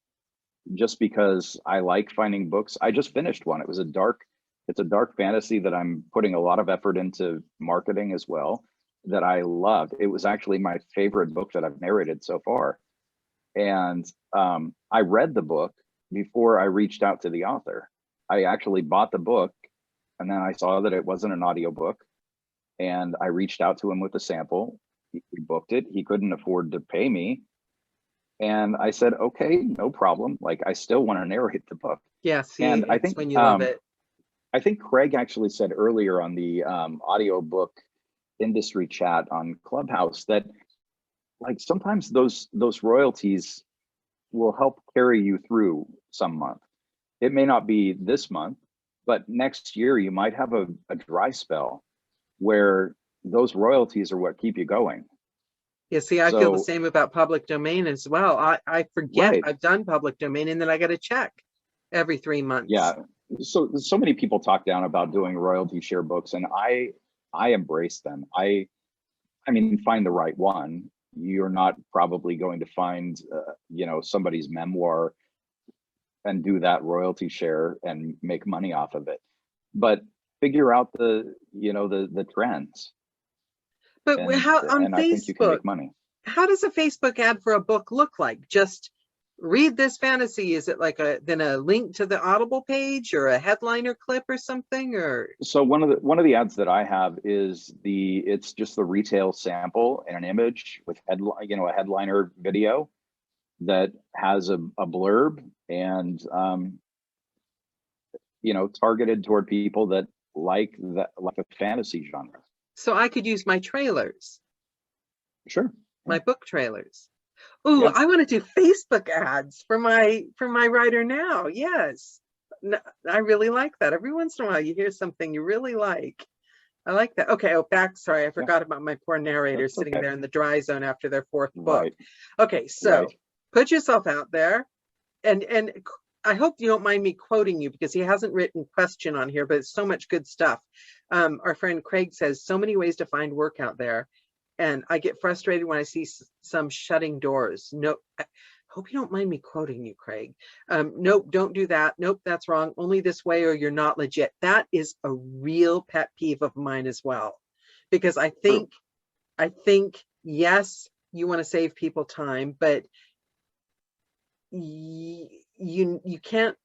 just because I like finding books. I just finished one. It's a dark fantasy that I'm putting a lot of effort into marketing as well, that I loved. It was actually my favorite book that I've narrated so far. And I read the book before I reached out to the author. I actually bought the book, and then I saw that it wasn't an audiobook, and I reached out to him with a sample. He booked it. He couldn't afford to pay me. And I said, okay, no problem. Like, I still want to narrate the book. Yeah, see, and I it's think when you love it. I think Craig actually said earlier on the audiobook industry chat on Clubhouse that like sometimes those royalties will help carry you through some month. It may not be this month, but next year you might have a dry spell where those royalties are what keep you going. Yeah, see, I feel the same about public domain as well. I forget right. I've done public domain, and then I got to check every 3 months. Yeah. So many people talk down about doing royalty share books, and I embrace them. I mean, find the right one. You're not probably going to find, somebody's memoir and do that royalty share and make money off of it. But figure out the trends. But how on and Facebook, I think you can make money. How does a Facebook ad for a book look like? Just read this fantasy. Is it like then a link to the Audible page or a headliner clip or something? Or so one of the ads that I have is it's just the retail sample and an image with a headliner video that has a blurb and targeted toward people that like the fantasy genre. So I could use my trailers. Sure. My book trailers. Oh, yeah. I want to do Facebook ads for my writer now. Yes. No, I really like that. Every once in a while you hear something you really like. I like that. Okay. Oh, sorry. I forgot about my poor narrator sitting there in the dry zone after their 4th book. Right. Okay. So put yourself out there, and I hope you don't mind me quoting you, because he hasn't written question on here, but it's so much good stuff. Our friend Craig says, so many ways to find work out there. And I get frustrated when I see some shutting doors. No, I hope you don't mind me quoting you, Craig. Nope, don't do that. Nope, that's wrong. Only this way or you're not legit. That is a real pet peeve of mine as well. Because I think, yes, you want to save people time, but you can't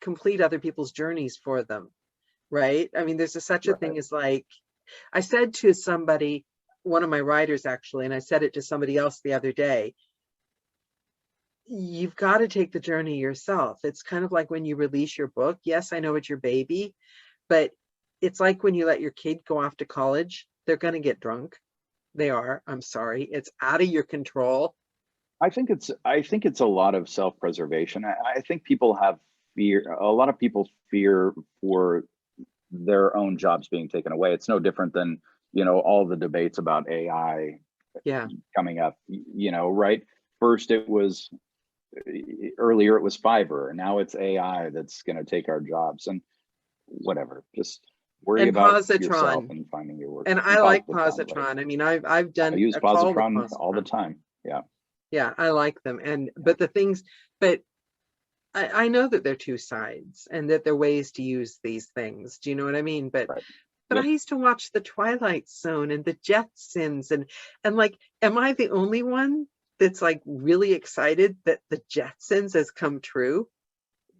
complete other people's journeys for them, right? I mean, there's such a thing as, like, I said to somebody, one of my writers actually, and I said it to somebody else the other day, you've got to take the journey yourself. It's kind of like when you release your book. Yes, I know it's your baby, but it's like when you let your kid go off to college, they're going to get drunk. They are. I'm sorry. It's out of your control. I think it's a lot of self-preservation. I think people have fear. A lot of people fear for their own jobs being taken away. It's no different than, all the debates about AI Yeah. coming up, right? First earlier it was Fiverr, and now it's AI that's going to take our jobs, and whatever, just worry And about yourself positron. and finding your work. And I like Positron, right? positron. I mean, I've I done use a call with positron all the positron. time. Yeah. Yeah, I like them. And but the things, but I know that there are two sides and that there are ways to use these things. Do you know what I mean? But Right. but I Yep. used to watch the Twilight Zone and the Jetsons, and like, am I the only one that's like really excited that the Jetsons has come true?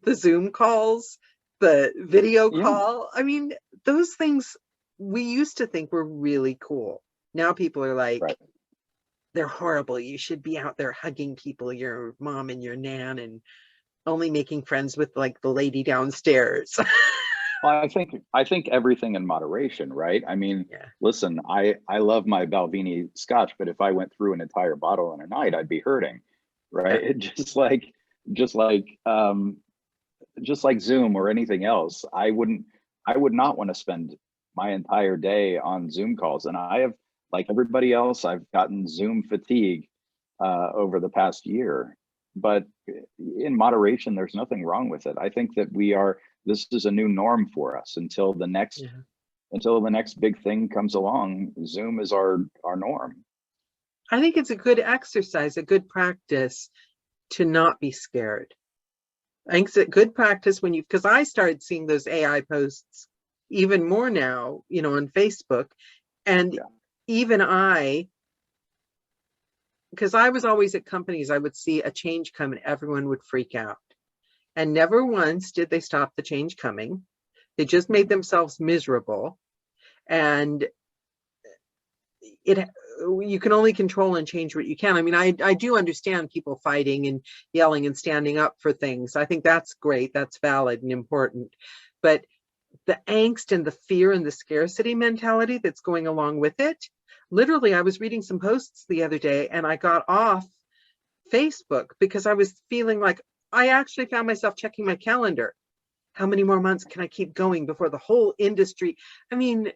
The Zoom calls, the video Yeah. call. I mean, those things we used to think were really cool. Now people are like, Right. they're horrible. You should be out there hugging people, your mom and your nan, and only making friends with like the lady downstairs. Well, I think everything in moderation, right? I mean, Yeah. listen, I love my Balvenie Scotch, but if I went through an entire bottle in a night, I'd be hurting, right? Yeah. Just like Zoom or anything else, I would not want to spend my entire day on Zoom calls. And I have, like everybody else, I've gotten Zoom fatigue over the past year. But in moderation, there's nothing wrong with it. I think that this is a new norm for us until the next big thing comes along. Zoom is our norm. I think it's a good exercise, a good practice to not be scared. I think it's a good practice because I started seeing those AI posts even more now, on Facebook. And even because I was always at companies, I would see a change come and everyone would freak out. And never once did they stop the change coming. They just made themselves miserable. And you can only control and change what you can. I mean, I do understand people fighting and yelling and standing up for things. I think that's great. That's valid and important. But the angst and the fear and the scarcity mentality that's going along with it. Literally, I was reading some posts the other day and I got off Facebook because I was feeling like I actually found myself checking my calendar. How many more months can I keep going before the whole industry? I mean,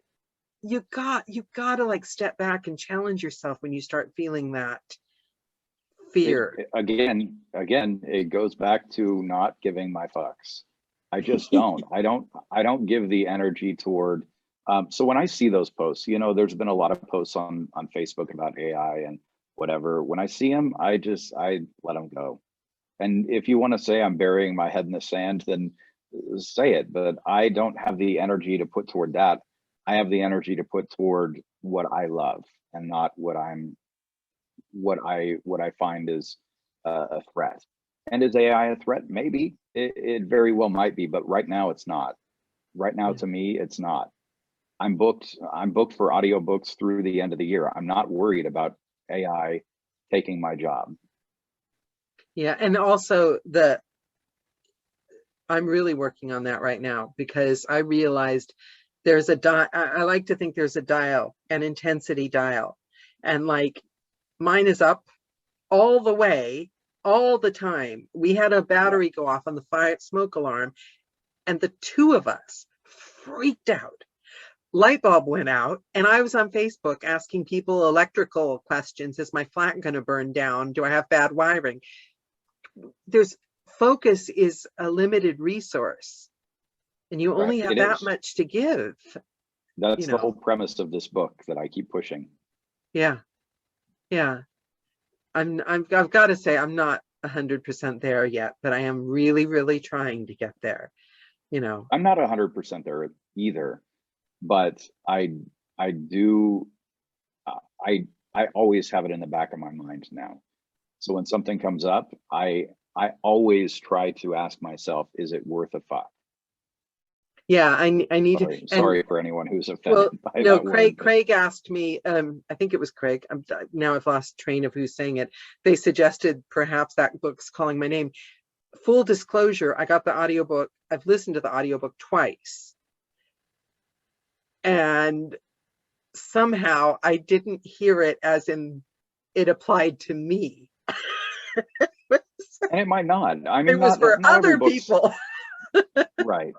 you got to like step back and challenge yourself when you start feeling that fear. Again, it goes back to not giving my fucks. I just don't. I don't give the energy toward. So when I see those posts, there's been a lot of posts on Facebook about AI and whatever. When I see them, I let them go. And if you want to say I'm burying my head in the sand, then say it. But I don't have the energy to put toward that. I have the energy to put toward what I love and not what I find is a threat. And is AI a threat? Maybe it very well might be, but right now it's not. Right now, to me, it's not. I'm booked for audiobooks through the end of the year. I'm not worried about AI taking my job. Yeah, and also I'm really working on that right now because I realized there's I like to think there's a dial, an intensity dial, and like mine is up all the way, all the time. We had a battery go off on the fire smoke alarm, and the two of us freaked out. Light bulb went out, and I was on Facebook asking people electrical questions. Is my flat going to burn down? Do I have bad wiring? Focus is a limited resource, and you only have that much to give. That's the whole premise of this book that I keep pushing. Yeah. I've got to say I'm not 100% there yet, but I am really, really trying to get there. I'm not 100% there either, but I always have it in the back of my mind now. So when something comes up, I always try to ask myself, is it worth a fuck? Yeah, I need sorry for anyone who's offended by that word. Craig asked me, I think it was Craig. Now I've lost train of who's saying it. They suggested perhaps that book's calling my name. Full disclosure, I got the audiobook. I've listened to the audiobook twice. And somehow I didn't hear it as in it applied to me. And it might not. I mean, it was for other people. Right.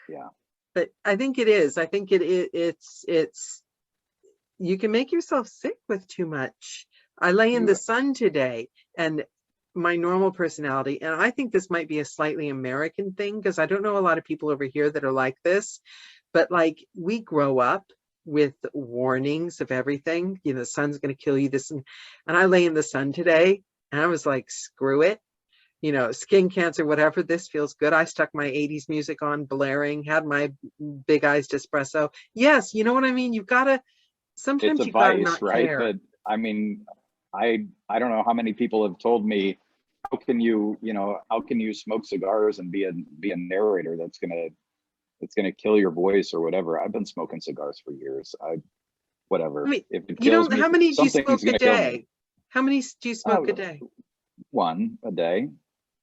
Yeah. But I think it is. I think it's you can make yourself sick with too much. I lay in the sun today, and my normal personality, and I think this might be a slightly American thing because I don't know a lot of people over here that are like this, but like we grow up with warnings of everything. You know, the sun's going to kill you. And I lay in the sun today, and I was like, screw it. You know, skin cancer, whatever, this feels good. I stuck my 80s music on blaring, had my big eyes espresso. Yes, you know what I mean? You've got to, sometimes It's a you got to vice, not right? care. But I mean, I don't know how many people have told me, how can you smoke cigars and be a narrator that's gonna kill your voice or whatever. I've been smoking cigars for years. I Whatever. mean, If it you kills don't, me, how many do you something's smoke a gonna kill me. day? How many do you smoke a day? One a day.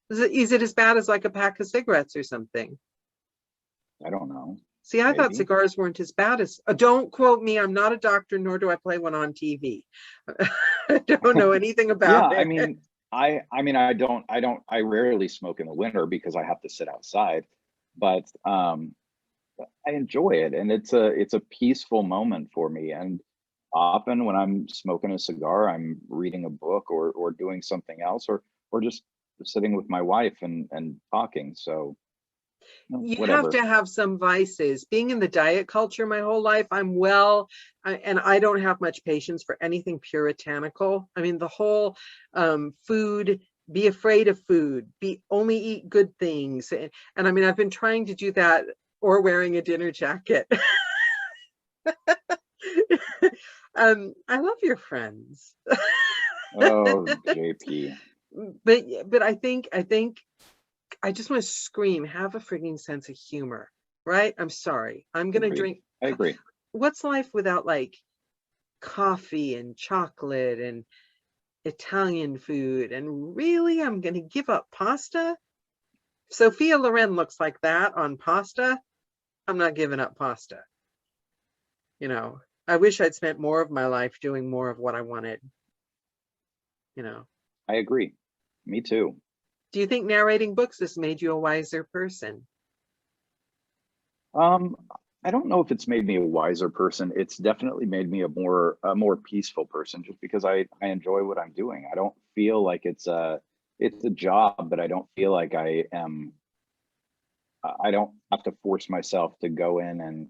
Is it as bad as like a pack of cigarettes or something? I don't know. See, I thought Maybe. cigars weren't as bad as, don't quote me. I'm not a doctor, nor do I play one on TV. I don't know anything about Yeah, it. I rarely smoke in the winter because I have to sit outside, but I enjoy it, and it's a peaceful moment for me. And often when I'm smoking a cigar, I'm reading a book or doing something else, or just sitting with my wife and talking. So You have whatever. to have some vices. Being in the diet culture my whole life, and I don't have much patience for anything puritanical. I mean, the whole food, be afraid of food, be only eat good things. And I mean, I've been trying to do that, or wearing a dinner jacket. I love your friends. Oh, JP. But I think I just want to scream, have a frigging sense of humor, right? I'm sorry. I'm gonna Agreed. drink. I agree. What's life without like coffee and chocolate and Italian food? And really, I'm gonna give up pasta? Sophia Loren looks like that on pasta. I'm not giving up pasta. You know, I wish I'd spent more of my life doing more of what I wanted. You know, I agree. Me too. do you think narrating books has made you a wiser person? Um, I don't know if it's made me a wiser person. It's definitely made me a more peaceful person, just because I enjoy what I'm doing. I don't feel like it's a job, but I don't feel like I don't have to force myself to go in and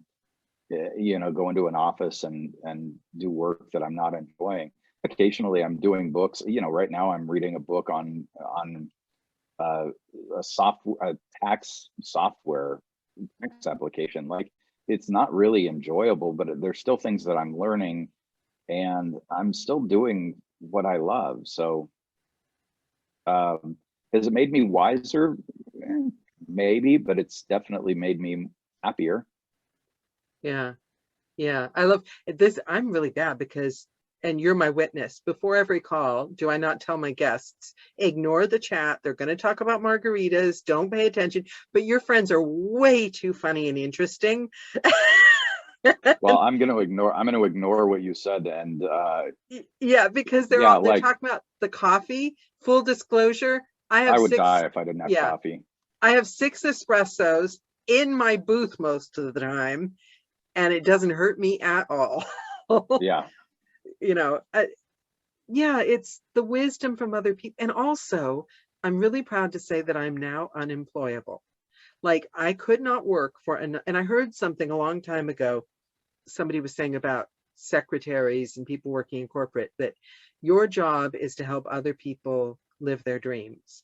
go into an office and do work that I'm not enjoying. Occasionally I'm doing books. Right now I'm reading a book on uh, a tax software, tax application. Like, it's not really enjoyable, but there's still things that I'm learning, and I'm still doing what I love. So has it made me wiser? Maybe, but it's definitely made me happier. Yeah. Yeah, I love this. I'm really bad because, and you're my witness, before every call, do I not tell my guests, ignore the chat. They're going to talk about margaritas. Don't pay attention. But your friends are way too funny and interesting. Well, I'm going to ignore what you said. And Yeah, because they're yeah, like, talking about the coffee. Full disclosure, I have I would six. die if I didn't have Yeah, coffee. I have 6 espressos in my booth most of the time, and it doesn't hurt me at all. Yeah, You know, yeah, it's the wisdom from other people. And also, I'm really proud to say that I'm now unemployable. Like, I could not work and I heard something a long time ago. Somebody was saying about secretaries and people working in corporate, that your job is to help other people live their dreams.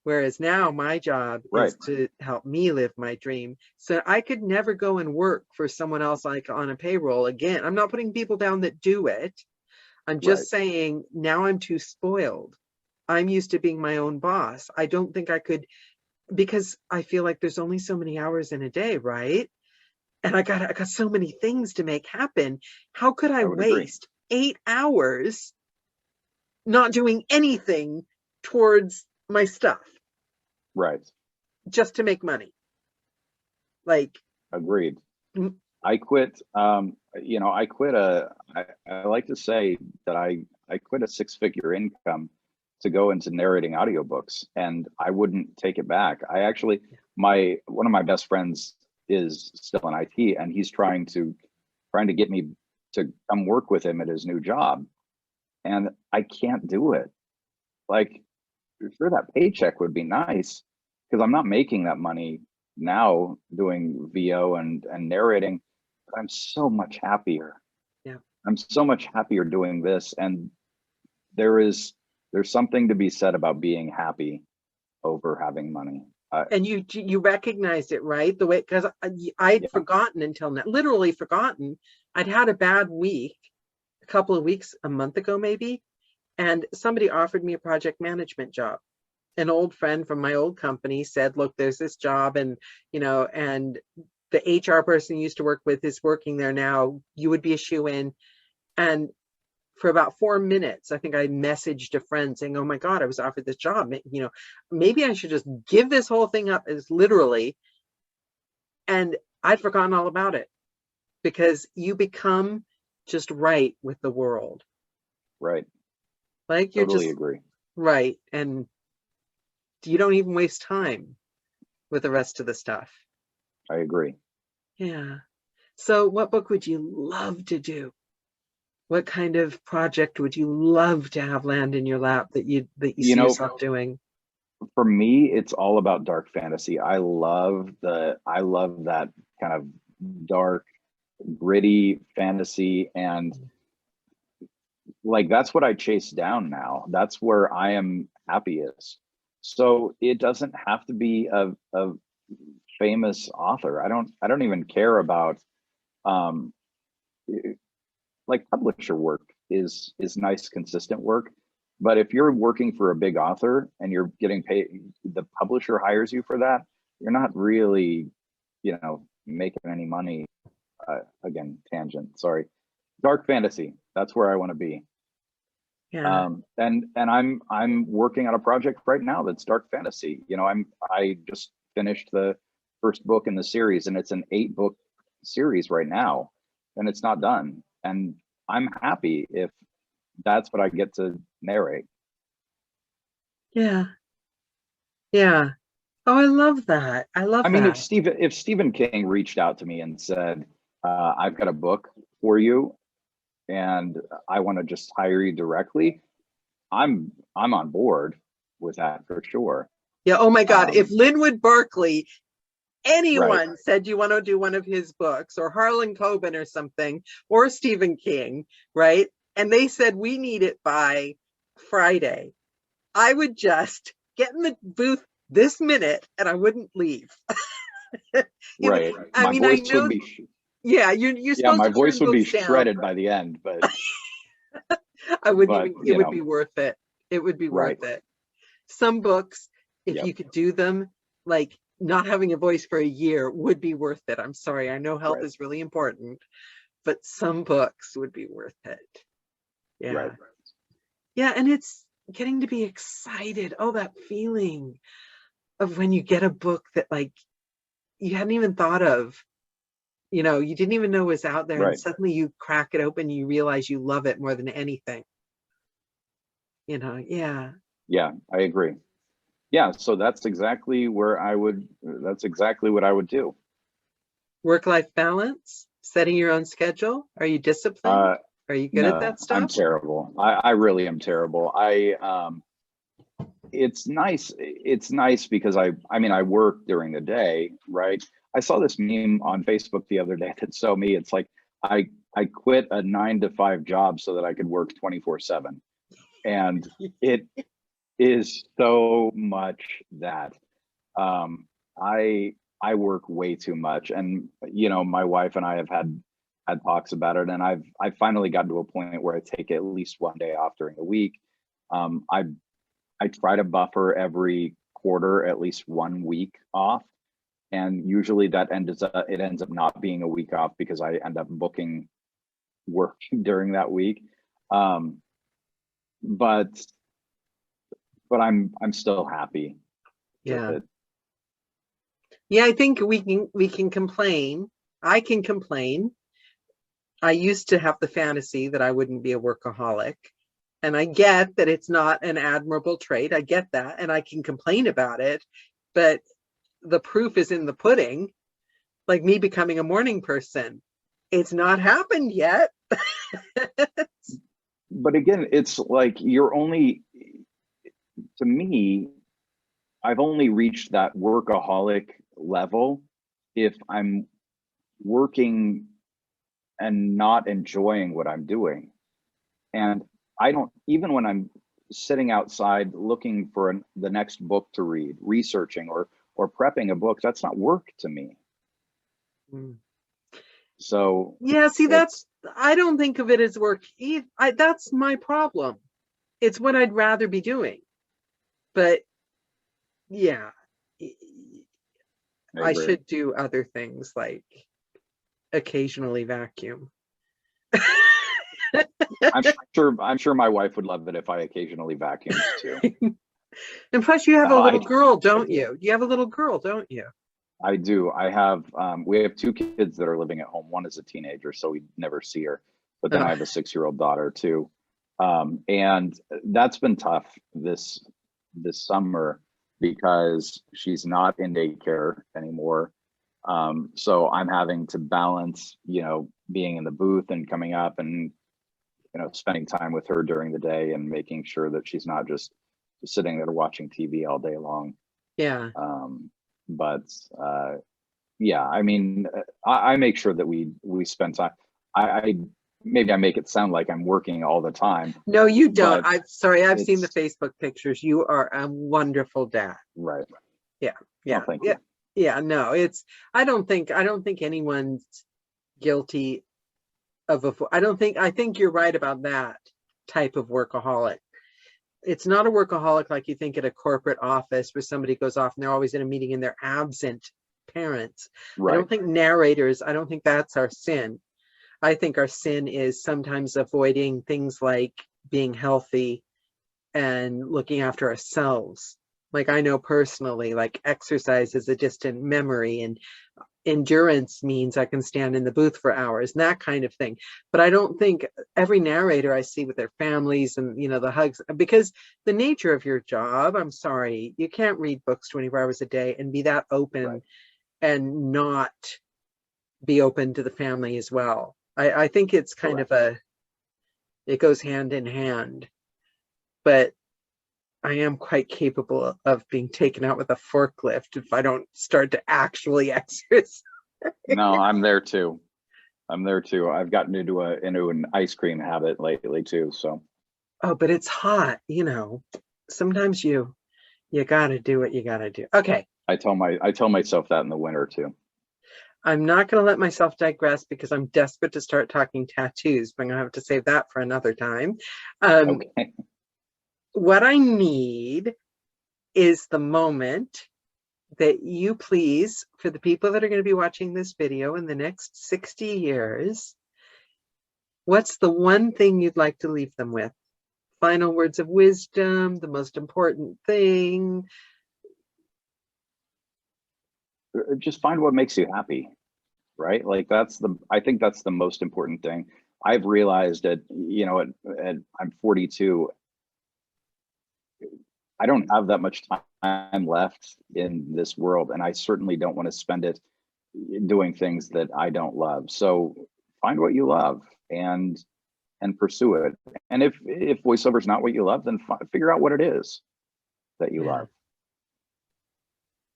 Whereas now my job right, is to help me live my dream. So I could never go and work for someone else like on a payroll again. I'm not putting people down that do it. I'm right. just saying now I'm too spoiled. I'm used to being my own boss. I don't think I could, because I feel like there's only so many hours in a day, right? And I got so many things to make happen. How could I I would agree. waste 8 hours not doing anything towards my stuff Right. just to make money? Like, Agreed. mm, I quit. I like to say that I quit a 6-figure income to go into narrating audiobooks, and I wouldn't take it back. I actually, one of my best friends, is still in IT, and he's trying to get me to come work with him at his new job, and I can't do it. Like, sure, that paycheck would be nice because I'm not making that money now doing VO and narrating, but I'm so much happier. Yeah. I'm so much happier doing this, and there's something to be said about being happy over having money. And you recognized it, right? The way, because I'd Yeah. forgotten until now, literally forgotten. I'd had a bad week, a couple of weeks, a month ago maybe, and somebody offered me a project management job. An old friend from my old company said, look, there's this job, and and the HR person you used to work with is working there now. You would be a shoe-in. And for about 4 minutes, I think I messaged a friend saying, oh my God, I was offered this job. Maybe I should just give this whole thing up, as literally. And I'd forgotten all about it, because you become just right with the world. Right. Like, you're Totally just agree. right. And you don't even waste time with the rest of the stuff. I agree. Yeah. So what book would you love to do? What kind of project would you love to have land in your lap that you see yourself doing? For me, it's all about dark fantasy. I love that kind of dark, gritty fantasy, and like, that's what I chase down now. That's where I am happiest. So it doesn't have to be a famous author. I don't even care about like, publisher work is nice, consistent work. But if you're working for a big author and you're getting paid, the publisher hires you for that, you're not really, making any money. Again, tangent, sorry. Dark fantasy, that's where I want to be. Yeah. And I'm working on a project right now that's dark fantasy. I just finished the first book in the series, and it's an 8-book series right now, and it's not done. And I'm happy if that's what I get to narrate. Yeah. Yeah. Oh, I love that. I mean, if Stephen King reached out to me and said, I've got a book for you and I want to just hire you directly, I'm on board with that for sure. Yeah. Oh my God. If Linwood Barkley, anyone right. said you want to do one of his books, or Harlan Coben or something, or Stephen King, right? And they said, we need it by Friday, I would just get in the booth this minute and I wouldn't leave. Right. I mean, I know. Yeah, you're supposed my to voice would be down, shredded by the end, but I wouldn't even. It would be worth it. It would be right. worth it. Some books, if you could do them, like not having a voice for a year, would be worth it. I'm sorry, I know health is really important, but some books would be worth it. Yeah. Right. Yeah, and it's getting to be excited. Oh, that feeling of when you get a book that, like, you hadn't even thought of, you didn't even know was out there, and suddenly you crack it open, you realize you love it more than anything. Yeah. Yeah, I agree. Yeah, so that's exactly what I would do. Work-life balance, setting your own schedule. Are you disciplined? Are you good at that stuff? I'm terrible. I really am terrible. It's nice because I work during the day, right? I saw this meme on Facebook the other day that's so me. It's like, I quit a 9-to-5 job so that I could work 24/7. And it is so much that I work way too much. And my wife and I have had talks about it, and I've finally gotten to a point where I take at least one day off during the week. I try to buffer every quarter at least 1 week off, and usually that ends up not being a week off because I end up booking work during that week. But I'm still happy with it. Yeah, I think we can complain. I can complain. I used to have the fantasy that I wouldn't be a workaholic, and I get that it's not an admirable trait. I get that, and I can complain about it, but the proof is in the pudding. like me becoming a morning person. It's not happened yet. But again, it's like to me, I've only reached that workaholic level if I'm working and not enjoying what I'm doing. And I don't, even when I'm sitting outside looking for the next book to read, researching or prepping a book, that's not work to me. Mm. So yeah, see, I don't think of it as work either. That's my problem. It's what I'd rather be doing. But yeah, I should do other things like occasionally vacuum. I'm sure my wife would love it if I occasionally vacuumed too. And plus you have a little girl, don't you? You have a little girl, don't you? I do. We have 2 kids that are living at home. One is a teenager, so we never see her. But then I have a 6-year-old daughter too. And that's been tough this summer because she's not in daycare anymore. So I'm having to balance, being in the booth and coming up and, spending time with her during the day and making sure that she's not just sitting there watching TV all day long. Yeah. But yeah, I mean, I make sure that we spend time. Maybe I make it sound like I'm working all the time. No, you don't. I'm sorry. I've seen the Facebook pictures. You are a wonderful dad. Right. Yeah. Yeah. Well, thank you. Yeah. No, I don't think anyone's guilty of I think you're right about that type of workaholic. It's not a workaholic like you think at a corporate office where somebody goes off and they're always in a meeting and they're absent parents. Right. I don't think narrators, I don't think that's our sin. I think our sin is sometimes avoiding things like being healthy and looking after ourselves. Like I know personally, like exercise is a distant memory and endurance means I can stand in the booth for hours and that kind of thing. But I don't think every narrator I see with their families and, the hugs, because the nature of your job, I'm sorry, you can't read books 24 hours a day and be that open. Right. And not be open to the family as well. I think it's kind of it goes hand in hand, but I am quite capable of being taken out with a forklift if I don't start to actually exercise. No, I'm there too. I've gotten into an ice cream habit lately too. So. Oh, but it's hot, sometimes you gotta do what you gotta do. Okay. I tell myself that in the winter too. I'm not going to let myself digress because I'm desperate to start talking tattoos, but I'm going to have to save that for another time. Okay. What I need is the moment that you please, for the people that are going to be watching this video in the next 60 years, what's the one thing you'd like to leave them with? Final words of wisdom, the most important thing. Just find what makes you happy, right? Like I think that's the most important thing. I've realized that, I'm 42. I don't have that much time left in this world, and I certainly don't want to spend it doing things that I don't love. So find what you love and pursue it. And if voiceover is not what you love, then figure out what it is that you love.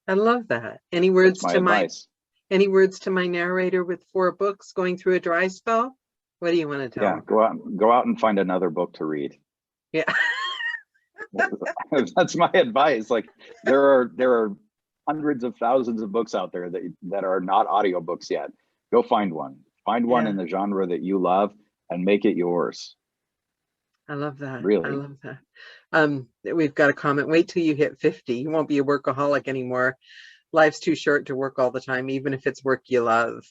I love that. Any words to my narrator with 4 books going through a dry spell? What do you want to tell him? Go out and find another book to read. Yeah. That's my advice. Like there are hundreds of thousands of books out there that are not audiobooks yet. Go find one. Find one in the genre that you love and make it yours. I love that. Really? I love that. We've got a comment. Wait till you hit 50. You won't be a workaholic anymore. Life's too short to work all the time, even if it's work you love.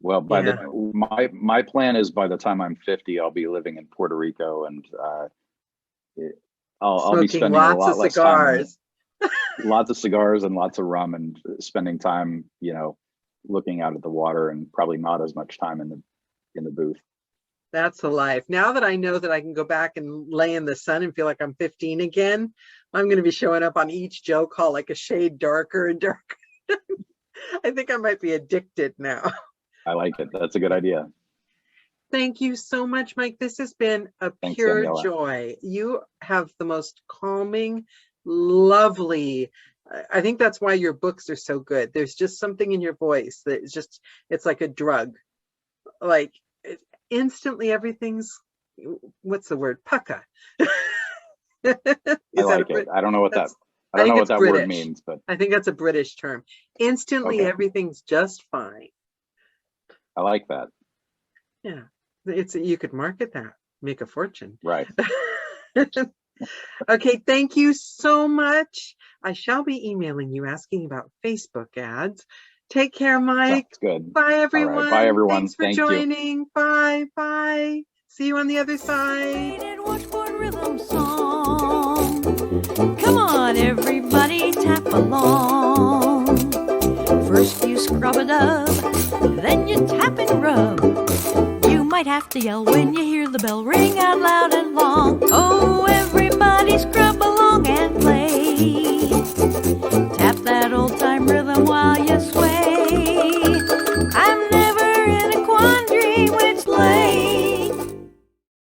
Well, my plan is by the time I'm 50, I'll be living in Puerto Rico and I'll be spending a lot less cigars. Time. Lots of cigars and lots of rum and spending time, looking out at the water and probably not as much time in the booth. That's the life. Now that I know that I can go back and lay in the sun and feel like I'm 15 again, I'm going to be showing up on each joke call like a shade darker and darker. I think I might be addicted now. I like it. That's a good idea. Thank you so much, Mike. This has been a Thanks, pure Daniela. joy. You have the most calming, lovely. I think that's why your books are so good. There's just something in your voice that is just, it's like a drug. Like instantly everything's, what's the word? Pucka. I like it. I don't know what that, I don't know what that word means, but I think that's a British term. Instantly, Okay. everything's just fine. I like that. Yeah, you could market that, make a fortune. Right. Okay, thank you so much. I shall be emailing you asking about Facebook ads. Take care, Mike. That's good. Bye, everyone. All right. Bye, everyone. Thanks for Thank you. joining. Bye, bye. See you on the other side. Washboard rhythm song. Come on, everybody, tap along. First you scrub a dub, then you tap and rub. You might have to yell when you hear the bell ring out loud and long. Oh, everybody scream.